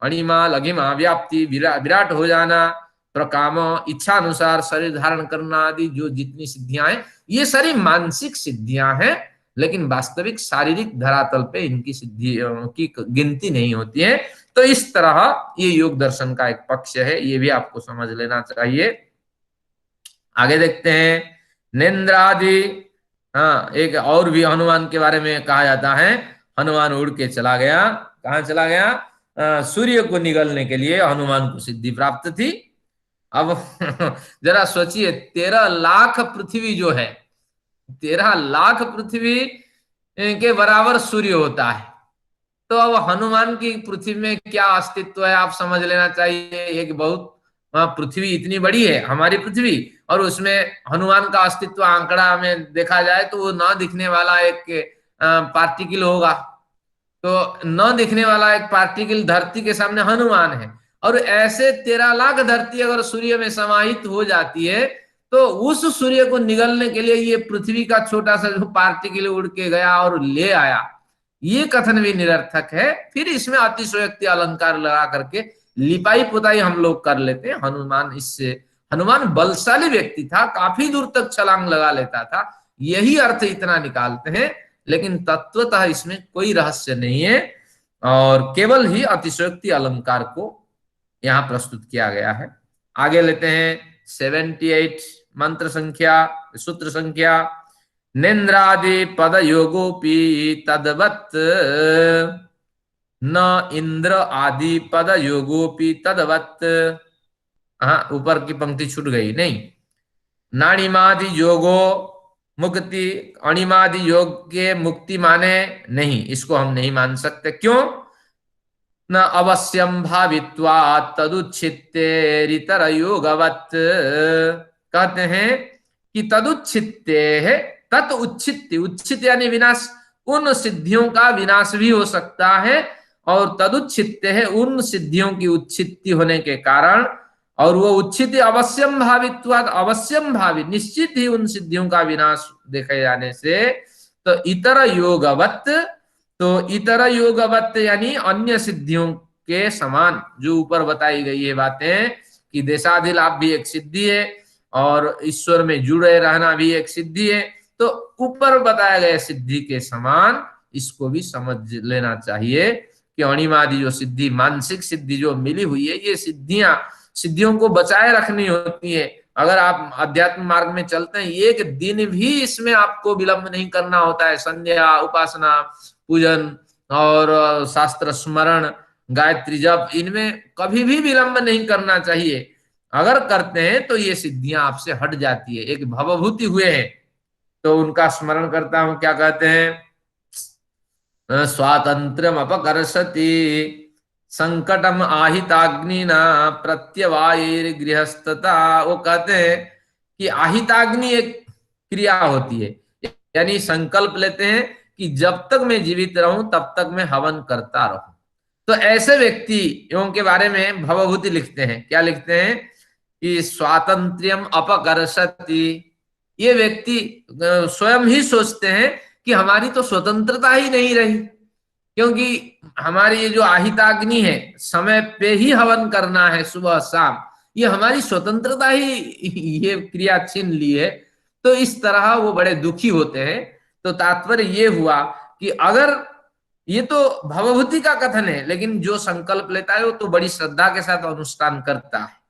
अणिमा लघिमा व्याप्ति, विराट हो जाना, प्रकाम, इच्छा अनुसार शरीर धारण करना आदि, जो जितनी सिद्धियां हैं ये सारी मानसिक सिद्धियां हैं, लेकिन वास्तविक शारीरिक धरातल पे इनकी सिद्धियों की गिनती नहीं होती है। तो इस तरह ये योग दर्शन का एक पक्ष है, ये भी आपको समझ लेना चाहिए। आगे देखते हैं, नेन्द्रादि। हाँ, एक और भी हनुमान के बारे में कहा जाता है, हनुमान उड़ के चला गया। कहाँ चला गया? सूर्य को निगलने के लिए हनुमान को सिद्धि प्राप्त थी। अब जरा सोचिए, 13 लाख पृथ्वी जो है, 13 लाख पृथ्वी के बराबर सूर्य होता है। तो अब हनुमान की पृथ्वी में क्या अस्तित्व है, आप समझ लेना चाहिए। एक बहुत पृथ्वी इतनी बड़ी है हमारी पृथ्वी, और उसमें हनुमान का अस्तित्व आंकड़ा में देखा जाए तो वो ना दिखने वाला एक पार्टिकल होगा। तो न दिखने वाला एक पार्टिकल धरती के सामने हनुमान है। और ऐसे 13 लाख धरती अगर सूर्य में समाहित हो जाती है, तो उस सूर्य को निगलने के लिए ये पृथ्वी का छोटा सा जो पार्टिकल उड़ के गया और ले आया, ये कथन भी निरर्थक है। फिर इसमें अतिशयोक्ति अलंकार लगा करके लिपाई पुताई हम लोग कर लेते हैं। हनुमान बलशाली व्यक्ति था, काफी दूर तक छलांग लगा लेता था, यही अर्थ इतना निकालते हैं। लेकिन तत्वतः इसमें कोई रहस्य नहीं है, और केवल ही अतिशयोक्ति अलंकार को यहां प्रस्तुत किया गया है। आगे लेते हैं 78 मंत्र संख्या, सूत्र संख्या। नेन्द्रादि पद योगोपि तद्वत्, न इंद्र आदि पद योगोपि तद्वत्। हाँ, ऊपर की पंक्ति छूट गई, नहीं। नाणिमादि योगो मुक्ति, अणिमादि योग के मुक्ति माने नहीं, इसको हम नहीं मान सकते। क्यों? न अवश्यम भावित्वा तदुच्छित्तेरितर योगवत्। कहते हैं कि तदुच्छित्ते है, तत् उच्छित्ति, उच्छित यानी विनाश, उन सिद्धियों का विनाश भी हो सकता है। और तदुच्छित्ते है, उन सिद्धियों की उच्छित्ति होने के कारण, और वो उच्छित अवश्यम भावित्वाद, अवश्यम भावी, निश्चित ही उन सिद्धियों का विनाश देखे जाने से। तो इतर योगवत, तो इतर योगवत यानी अन्य सिद्धियों के समान, जो ऊपर बताई गई है बातें कि देशाधिलाभ भी एक सिद्धि है और ईश्वर में जुड़े रहना भी एक सिद्धि है, तो ऊपर बताया गया सिद्धि के समान इसको भी समझ लेना चाहिए कि अणिमादि जो सिद्धि, मानसिक सिद्धि जो मिली हुई है, ये सिद्धियों को बचाए रखनी होती है। अगर आप अध्यात्म मार्ग में चलते हैं, एक दिन भी इसमें आपको विलंब नहीं करना होता है। संध्या, उपासना, पूजन और शास्त्र स्मरण, गायत्री जप, इनमें कभी भी विलंब नहीं करना चाहिए। अगर करते हैं तो ये सिद्धियां आपसे हट जाती है। एक भवभूति हुए हैं, तो उनका स्मरण करता हूं, क्या कहते हैं? स्वातंत्र्यम अपकर्षति संकटम आहिताग्निना प्रत्यवायर गृहस्थता। वो कहते हैं कि आहिताग्नि एक क्रिया होती है, यानी संकल्प लेते हैं कि जब तक मैं जीवित रहूं तब तक मैं हवन करता रहूं। तो ऐसे व्यक्तियों के बारे में भवभूति लिखते हैं, क्या लिखते हैं कि स्वातंत्र्यम अपकर्षति। ये व्यक्ति स्वयं ही सोचते हैं कि हमारी तो स्वतंत्रता ही नहीं रही, क्योंकि हमारी ये जो आहिताग्नि है, समय पे ही हवन करना है सुबह शाम, ये हमारी स्वतंत्रता ही ये क्रिया छीन ली है। तो इस तरह वो बड़े दुखी होते हैं। तो तात्पर्य ये हुआ कि अगर ये तो भवभूति का कथन है, लेकिन जो संकल्प लेता है वो तो बड़ी श्रद्धा के साथ अनुष्ठान करता है।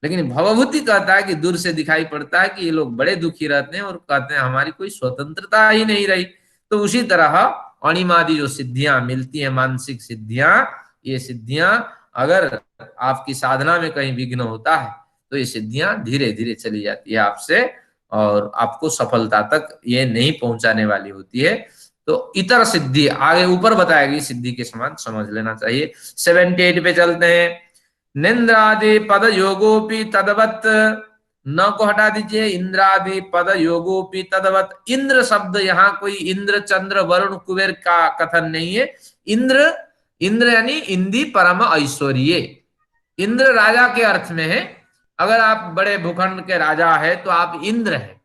लेकिन भवभूति कहता है कि दूर से दिखाई पड़ता है कि ये लोग बड़े दुखी रहते हैं और कहते हैं हमारी कोई स्वतंत्रता ही नहीं रही। तो उसी तरह अणिमादि जो सिद्धियां मिलती हैं, मानसिक सिद्धियां, ये सिद्धियां अगर आपकी साधना में कहीं विघ्न होता है तो ये सिद्धियां धीरे धीरे चली जाती है आपसे, और आपको सफलता तक ये नहीं पहुंचाने वाली होती है। तो इतर सिद्धि आगे ऊपर बताएगी सिद्धि के समान समझ लेना चाहिए। 78 पे चलते हैं। निंद्रादि पद योगोपि तदवत, न को हटा दीजिए, इंद्रादि पद योगोपि तदवत। इंद्र शब्द यहाँ कोई इंद्र, चंद्र, वरुण, कुबेर का कथन नहीं है। इंद्र, इंद्र यानी इंदी परम ऐश्वर्य, इंद्र राजा के अर्थ में है। अगर आप बड़े भूखंड के राजा है तो आप इंद्र हैं।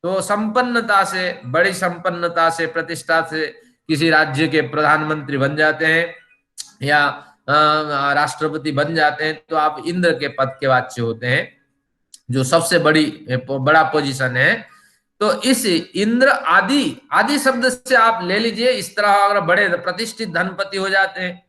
तो संपन्नता से, बड़ी संपन्नता से, प्रतिष्ठा से किसी राज्य के प्रधानमंत्री बन जाते हैं या राष्ट्रपति बन जाते हैं तो आप इंद्र के पद के वाच्य होते हैं, जो सबसे बड़ा पोजीशन है। तो इस इंद्र आदि, आदि शब्द से आप ले लीजिए, इस तरह अगर बड़े प्रतिष्ठित धनपति हो जाते हैं,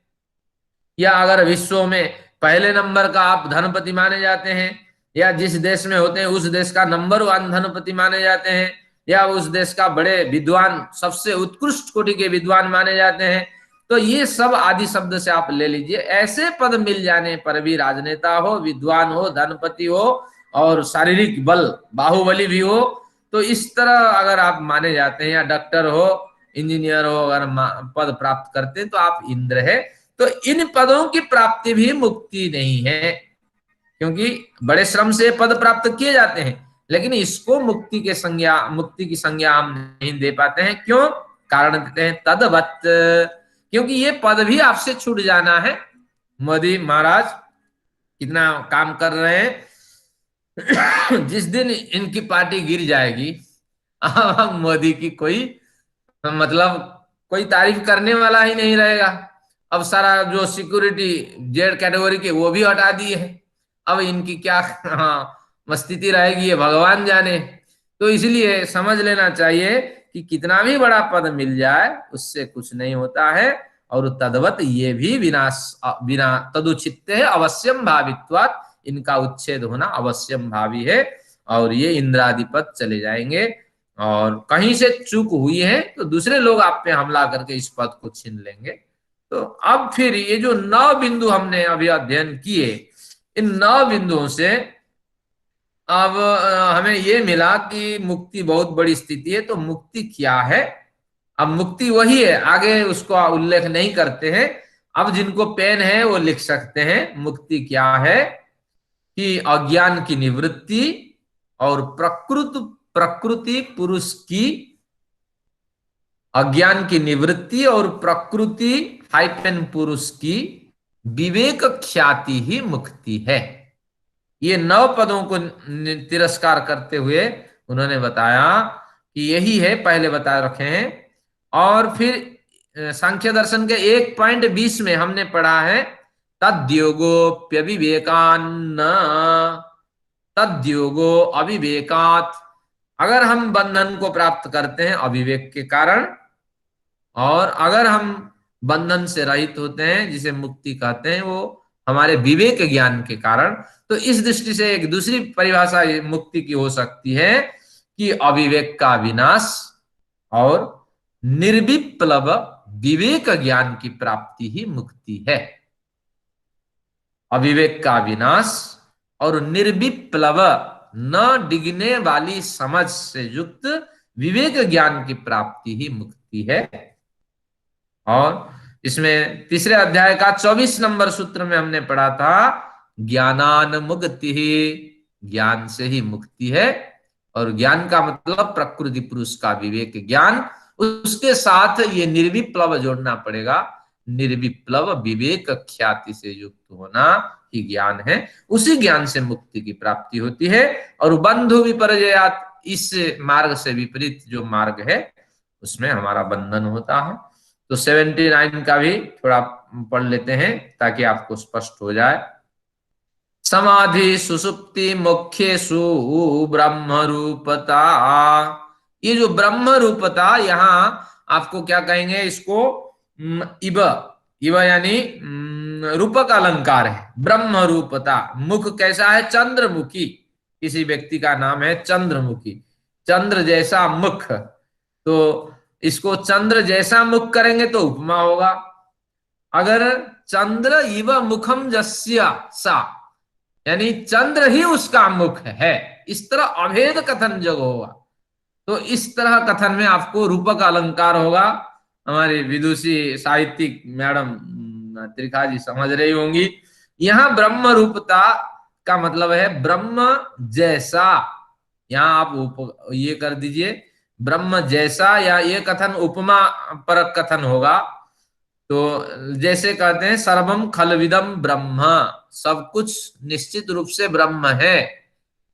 या अगर विश्व में पहले नंबर का आप धनपति माने जाते हैं, या जिस देश में होते हैं उस देश का नंबर 1 धनपति माने जाते हैं, या उस देश का बड़े विद्वान, सबसे उत्कृष्ट कोटि के विद्वान माने जाते हैं, तो ये सब आदि शब्द से आप ले लीजिए। ऐसे पद मिल जाने पर भी, राजनेता हो, विद्वान हो, धनपति हो और शारीरिक बल, बाहुबली भी हो, तो इस तरह अगर आप माने जाते हैं, या डॉक्टर हो, इंजीनियर हो, अगर पद प्राप्त करते हैं तो आप इंद्र है। तो इन पदों की प्राप्ति भी मुक्ति नहीं है, क्योंकि बड़े श्रम से पद प्राप्त किए जाते हैं, लेकिन इसको मुक्ति की संज्ञा हम नहीं दे पाते हैं। क्यों? कारण देते हैं तदवत, क्योंकि ये पद भी आपसे छूट जाना है। मोदी महाराज कितना काम कर रहे हैं, जिस दिन इनकी पार्टी गिर जाएगी, मोदी की कोई मतलब कोई तारीफ करने वाला ही नहीं रहेगा। अब सारा जो सिक्योरिटी जेड कैटेगरी के वो भी हटा दिए है, अब इनकी क्या स्थिति रहेगी ये भगवान जाने। तो इसलिए समझ लेना चाहिए कि कितना भी बड़ा पद मिल जाए उससे कुछ नहीं होता है, और तद्वत ये भी विनाश बिना तदुचित है अवश्यम भावित्वात्, इनका उच्छेद होना अवश्यम भावी है, और ये इंद्राधिपत चले जाएंगे। और कहीं से चूक हुई है तो दूसरे लोग आप पे हमला करके इस पद को छीन लेंगे। तो अब फिर ये जो 9 बिंदु हमने अभी अध्ययन किए, इन 9 बिंदुओं से अब हमें ये मिला कि मुक्ति बहुत बड़ी स्थिति है। तो मुक्ति क्या है? अब मुक्ति वही है, आगे उसको उल्लेख नहीं करते हैं। अब जिनको पेन है वो लिख सकते हैं। मुक्ति क्या है कि अज्ञान की निवृत्ति और प्रकृति पुरुष की, अज्ञान की निवृत्ति और प्रकृति हाइपेन पुरुष की विवेक ख्याति ही मुक्ति है। ये 9 पदों को तिरस्कार करते हुए उन्होंने बताया कि यही है, पहले बता रखे हैं। और फिर सांख्य दर्शन के 1.20 में हमने पढ़ा है तद्योगोप्यविवेकान्न, तद्योगो अविवेकात्, अगर हम बंधन को प्राप्त करते हैं अविवेक के कारण, और अगर हम बंधन से रहित होते हैं जिसे मुक्ति कहते हैं वो हमारे विवेक ज्ञान के कारण। तो इस दृष्टि से एक दूसरी परिभाषा मुक्ति की हो सकती है कि अविवेक का विनाश और निर्विप्लव विवेक ज्ञान की प्राप्ति ही मुक्ति है। अविवेक का विनाश और निर्विप्लव, न डिगने वाली समझ से युक्त विवेक ज्ञान की प्राप्ति ही मुक्ति है। और इसमें तीसरे अध्याय का 24 नंबर सूत्र में हमने पढ़ा था ज्ञानान मुक्ति, ज्ञान से ही मुक्ति है। और ज्ञान का मतलब प्रकृति पुरुष का विवेक ज्ञान, उसके साथ ये निर्विप्लव जोड़ना पड़ेगा। निर्विप्लव विवेक ख्याति से युक्त होना ही ज्ञान है, उसी ज्ञान से मुक्ति की प्राप्ति होती है। और बंधु विपर्जयात, इस मार्ग से विपरीत जो मार्ग है उसमें हमारा बंधन होता है। तो 79 का भी थोड़ा पढ़ लेते हैं ताकि आपको स्पष्ट हो जाए। समाधि सुसुप्ति मोक्षेषु ब्रह्म रूपता, ये जो ब्रह्म रूपता, यहाँ आपको क्या कहेंगे इसको, इव, इव यानी रूपक अलंकार है। ब्रह्म रूपता, मुख कैसा है? चंद्रमुखी, किसी व्यक्ति का नाम है चंद्रमुखी, चंद्र जैसा मुख। तो इसको चंद्र जैसा मुख करेंगे तो उपमा होगा। अगर चंद्र इव मुखम जस्य सा, यानी चंद्र ही उसका मुख है, इस तरह अभेद कथन जब होगा तो इस तरह कथन में आपको रूपक अलंकार होगा। हमारी विदुषी साहित्यिक मैडम त्रिखा जी समझ रही होंगी। यहां ब्रह्म रूपता का मतलब है ब्रह्म जैसा। यहां आप ये कर दीजिए ब्रह्म जैसा, या ये कथन उपमा परक कथन होगा। तो जैसे कहते हैं सर्वम खलविदम ब्रह्म, सब कुछ निश्चित रूप से ब्रह्म है,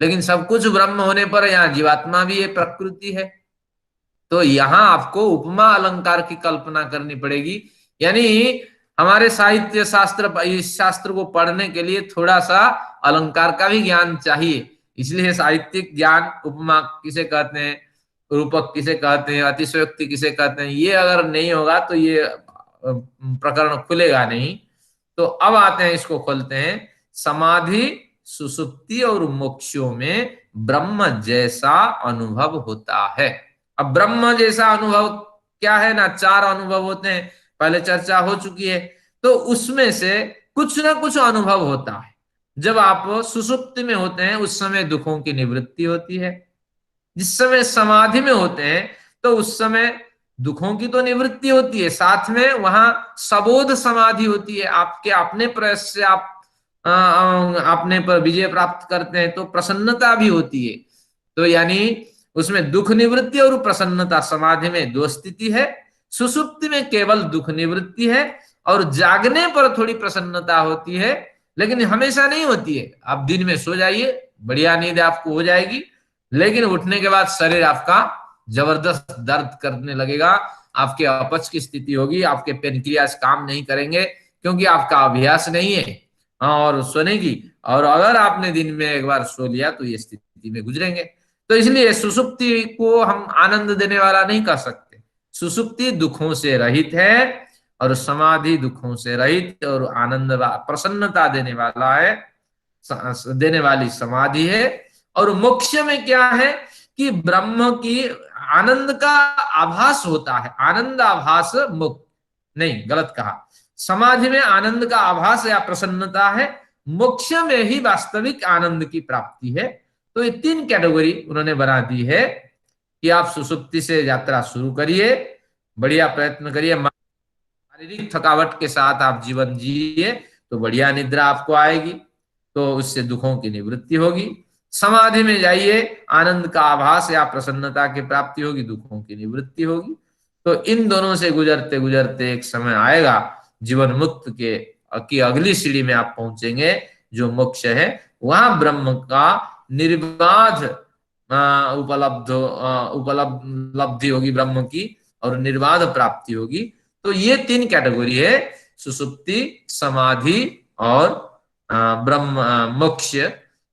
लेकिन सब कुछ ब्रह्म होने पर यहाँ जीवात्मा भी ये प्रकृति है। तो यहाँ आपको उपमा अलंकार की कल्पना करनी पड़ेगी। यानी हमारे साहित्य शास्त्र, इस शास्त्र को पढ़ने के लिए थोड़ा सा अलंकार का भी ज्ञान चाहिए। इसलिए साहित्यिक ज्ञान, उपमा किसे कहते हैं, रूपक किसे कहते हैं, अतिशयोक्ति किसे कहते हैं, ये अगर नहीं होगा तो ये प्रकरण खुलेगा नहीं। तो अब आते हैं, इसको खोलते हैं। समाधि, सुसुप्ति और मोक्षों में ब्रह्म जैसा अनुभव होता है। अब ब्रह्म जैसा अनुभव क्या है ना, चार अनुभव होते हैं, पहले चर्चा हो चुकी है। तो उसमें से कुछ ना कुछ अनुभव होता है। जब आप सुसुप्ति में होते हैं उस समय दुखों की निवृत्ति होती है। जिस समय समाधि में होते हैं तो उस समय दुखों की तो निवृत्ति होती है, साथ में वहां सबोध समाधि होती है। आपके अपने प्रयास से आप अपने पर विजय प्राप्त करते हैं तो प्रसन्नता भी होती है। तो यानी उसमें दुख निवृत्ति और प्रसन्नता, समाधि में दो स्थिति है। सुसुप्ति में केवल दुख निवृत्ति है और जागने पर थोड़ी प्रसन्नता होती है, लेकिन हमेशा नहीं होती है। आप दिन में सो जाइए, बढ़िया नींद आपको हो जाएगी, लेकिन उठने के बाद शरीर आपका जबरदस्त दर्द करने लगेगा, आपके अपच की स्थिति होगी, आपके पेनक्रियास काम नहीं करेंगे क्योंकि आपका अभ्यास नहीं है और सोने की। और अगर आपने दिन में एक बार सो लिया तो ये स्थिति में गुजरेंगे। तो इसलिए सुसुप्ति को हम आनंद देने वाला नहीं कह सकते। सुसुप्ति दुखों से रहित है और समाधि दुखों से रहित और आनंद प्रसन्नता देने वाला है, देने वाली समाधि है। और मोक्ष में क्या है कि ब्रह्म की आनंद का आभास होता है। आनंद आभास मुक्त नहीं, गलत कहा। समाधि में आनंद का आभास या प्रसन्नता है, मोक्ष में ही वास्तविक आनंद की प्राप्ति है। तो ये तीन कैटेगरी उन्होंने बना दी है कि आप सुसुप्ति से यात्रा शुरू करिए, बढ़िया प्रयत्न करिए, शारीरिक थकावट के साथ आप जीवन जिए तो बढ़िया निद्रा आपको आएगी, तो उससे दुखों की निवृत्ति होगी। समाधि में जाइए, आनंद का आभास या प्रसन्नता की प्राप्ति होगी, दुखों की निवृत्ति होगी। तो इन दोनों से गुजरते गुजरते एक समय आएगा जीवन मुक्त के की अगली सीढ़ी में आप पहुंचेंगे जो मोक्ष है। वहां ब्रह्म का निर्बाध उपलब्धि होगी ब्रह्म की, और निर्बाध प्राप्ति होगी। तो ये तीन कैटेगरी है, सुसुप्ति, समाधि और ब्रह्म मोक्ष।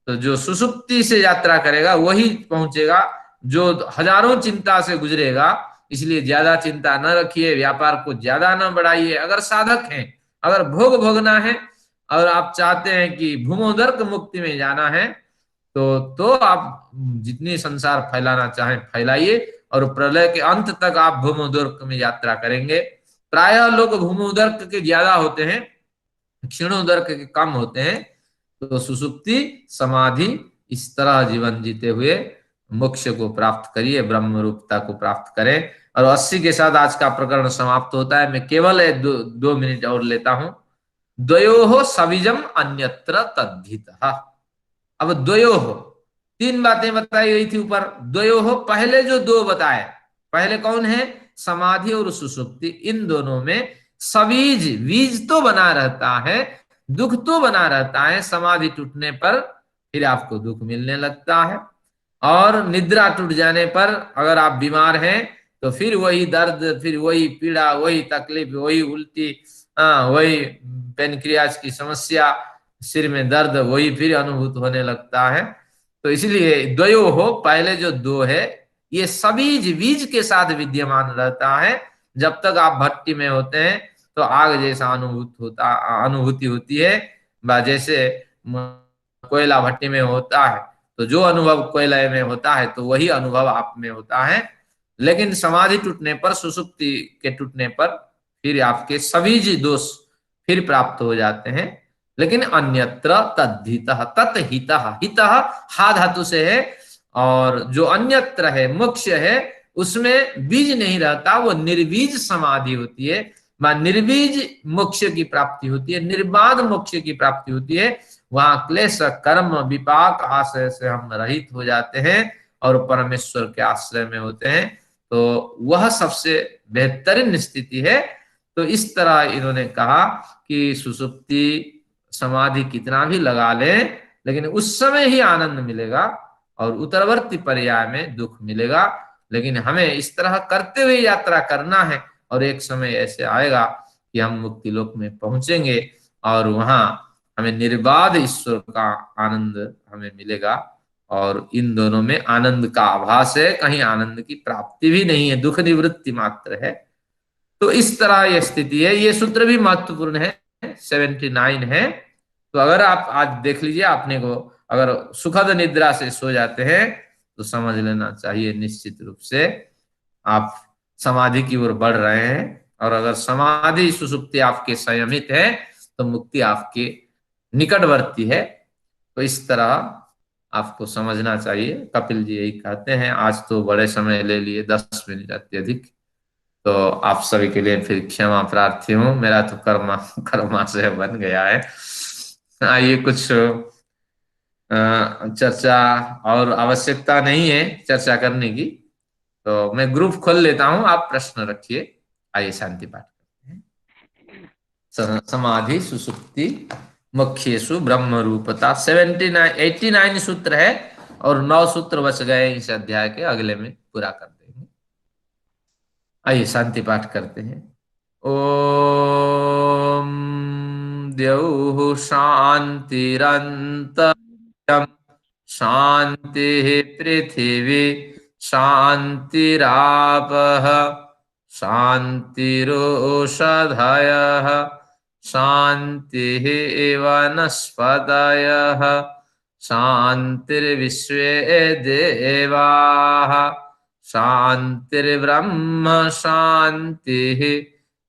तो जो सुसुप्ति से यात्रा करेगा वही पहुंचेगा, जो हजारों चिंता से गुजरेगा। इसलिए ज्यादा चिंता न रखिए, व्यापार को ज्यादा न बढ़ाइए। अगर साधक हैं, अगर भोग भोगना है और आप चाहते हैं कि भूमोदर्क मुक्ति में जाना है तो आप जितनी संसार फैलाना चाहें फैलाइए, और प्रलय के अंत तक आप भूमोदर्क में यात्रा करेंगे। प्रायः लोग भूमोदर्क के ज्यादा होते हैं, क्षीणोदर्क के कम होते हैं। तो सुसुप्ति, समाधि, इस तरह जीवन जीते हुए मोक्ष को प्राप्त करिए, ब्रह्म रूपता को प्राप्त करें। और 80 के साथ आज का प्रकरण समाप्त होता है। मैं केवल 2 मिनट और लेता हूं। द्वयोः सविजम अन्यत्र तद्धितः। अब द्वयोः, तीन बातें बताई गई थी ऊपर। द्वयोः, पहले जो दो बताए, पहले कौन है, समाधि और सुसुप्ति, इन दोनों में सवीज, बीज तो बना रहता है, दुख तो बना रहता है। समाधि टूटने पर फिर आपको दुख मिलने लगता है, और निद्रा टूट जाने पर अगर आप बीमार हैं तो फिर वही दर्द, फिर वही पीड़ा, वही तकलीफ, वही उल्टी, वही पेनक्रियाज की समस्या, सिर में दर्द, वही फिर अनुभूत होने लगता है। तो इसलिए द्वयो हो, पहले जो दो है ये सबीज, बीज के साथ विद्यमान रहता है। जब तक आप भट्टी में होते हैं तो आग जैसा अनुभूति होती है। जैसे कोयला भट्टी में होता है तो जो अनुभव कोयले में होता है तो वही अनुभव आप में होता है। लेकिन समाधि टूटने पर, सुसुप्ति के टूटने पर फिर आपके सभी जी दोष फिर प्राप्त हो जाते हैं। लेकिन अन्यत्र तद्धितः, तत्हितः, हितः हा धातु से है, और जो अन्यत्र है, मोक्ष है, उसमें बीज नहीं रहता, वो निर्बीज समाधि होती है, निर्बीज मोक्ष की प्राप्ति होती है, निर्बाध मोक्ष की प्राप्ति होती है। वहां क्लेश, कर्म, विपाक, आश्रय से हम रहित हो जाते हैं और परमेश्वर के आश्रय में होते हैं। तो वह सबसे बेहतरीन स्थिति है तो इस तरह इन्होंने कहा कि सुसुप्ति समाधि कितना भी लगा ले, लेकिन उस समय ही आनंद मिलेगा और उत्तरवर्ती पर्याय में दुख मिलेगा। लेकिन हमें इस तरह करते हुए यात्रा करना है, और एक समय ऐसे आएगा कि हम मुक्ति लोक में पहुंचेंगे और वहां हमें निर्बाध ईश्वर का आनंद हमें मिलेगा। और इन दोनों में आनंद का आभास है, कहीं आनंद की प्राप्ति भी नहीं है, दुख निवृत्ति मात्र है। तो इस तरह यह स्थिति है। ये सूत्र भी महत्वपूर्ण है, 79 है। तो अगर आप आज देख लीजिए, आपने को अगर सुखद निद्रा से सो जाते हैं तो समझ लेना चाहिए निश्चित रूप से आप समाधि की ओर बढ़ रहे हैं। और अगर समाधि सुसुप्ति आपके संयमित है तो मुक्ति आपके निकटवर्ती है। तो इस तरह आपको समझना चाहिए। कपिल जी यही कहते हैं। आज तो बड़े समय ले लिए, 10 मिनट अत्यधिक, तो आप सभी के लिए फिर क्षमा प्रार्थी हूँ। मेरा तो कर्मा से बन गया है। आइए, कुछ चर्चा और आवश्यकता नहीं है चर्चा करने की, तो मैं ग्रुप खोल लेता हूँ, आप प्रश्न रखिए। आइए शांति पाठ करते हैं। समाधि सुसुप्ति मुख्येषु ब्रह्म रूपता। 89 सूत्र है और 9 सूत्र बच गए इस अध्याय के, अगले में पूरा कर देंगे। आइए शांति पाठ करते हैं। ओम द्यौः शान्तिरन्तरिक्षं शान्तिः पृथिवी शान्तिरापः शान्तिरोषधयः शान्तिः वनस्पतयः शान्तिर्विश्वे देवाः शान्तिर्ब्रह्म शान्तिः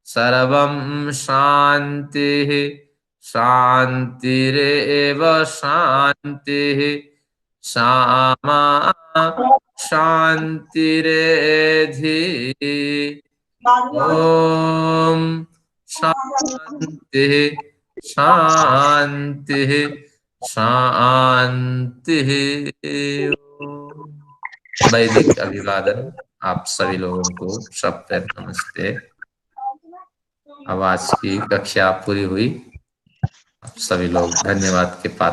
सर्वं शान्तिः शान्तिरेव शान्तिः सामा शान्तिरेधि। ओम शान्तिः शान्तिः शान्तिः। वैदिक अभिवादन आप सभी लोगों को सप्तैव नमस्ते। अब आज की कक्षा पूरी हुई। आप सभी लोग धन्यवाद के पात्र।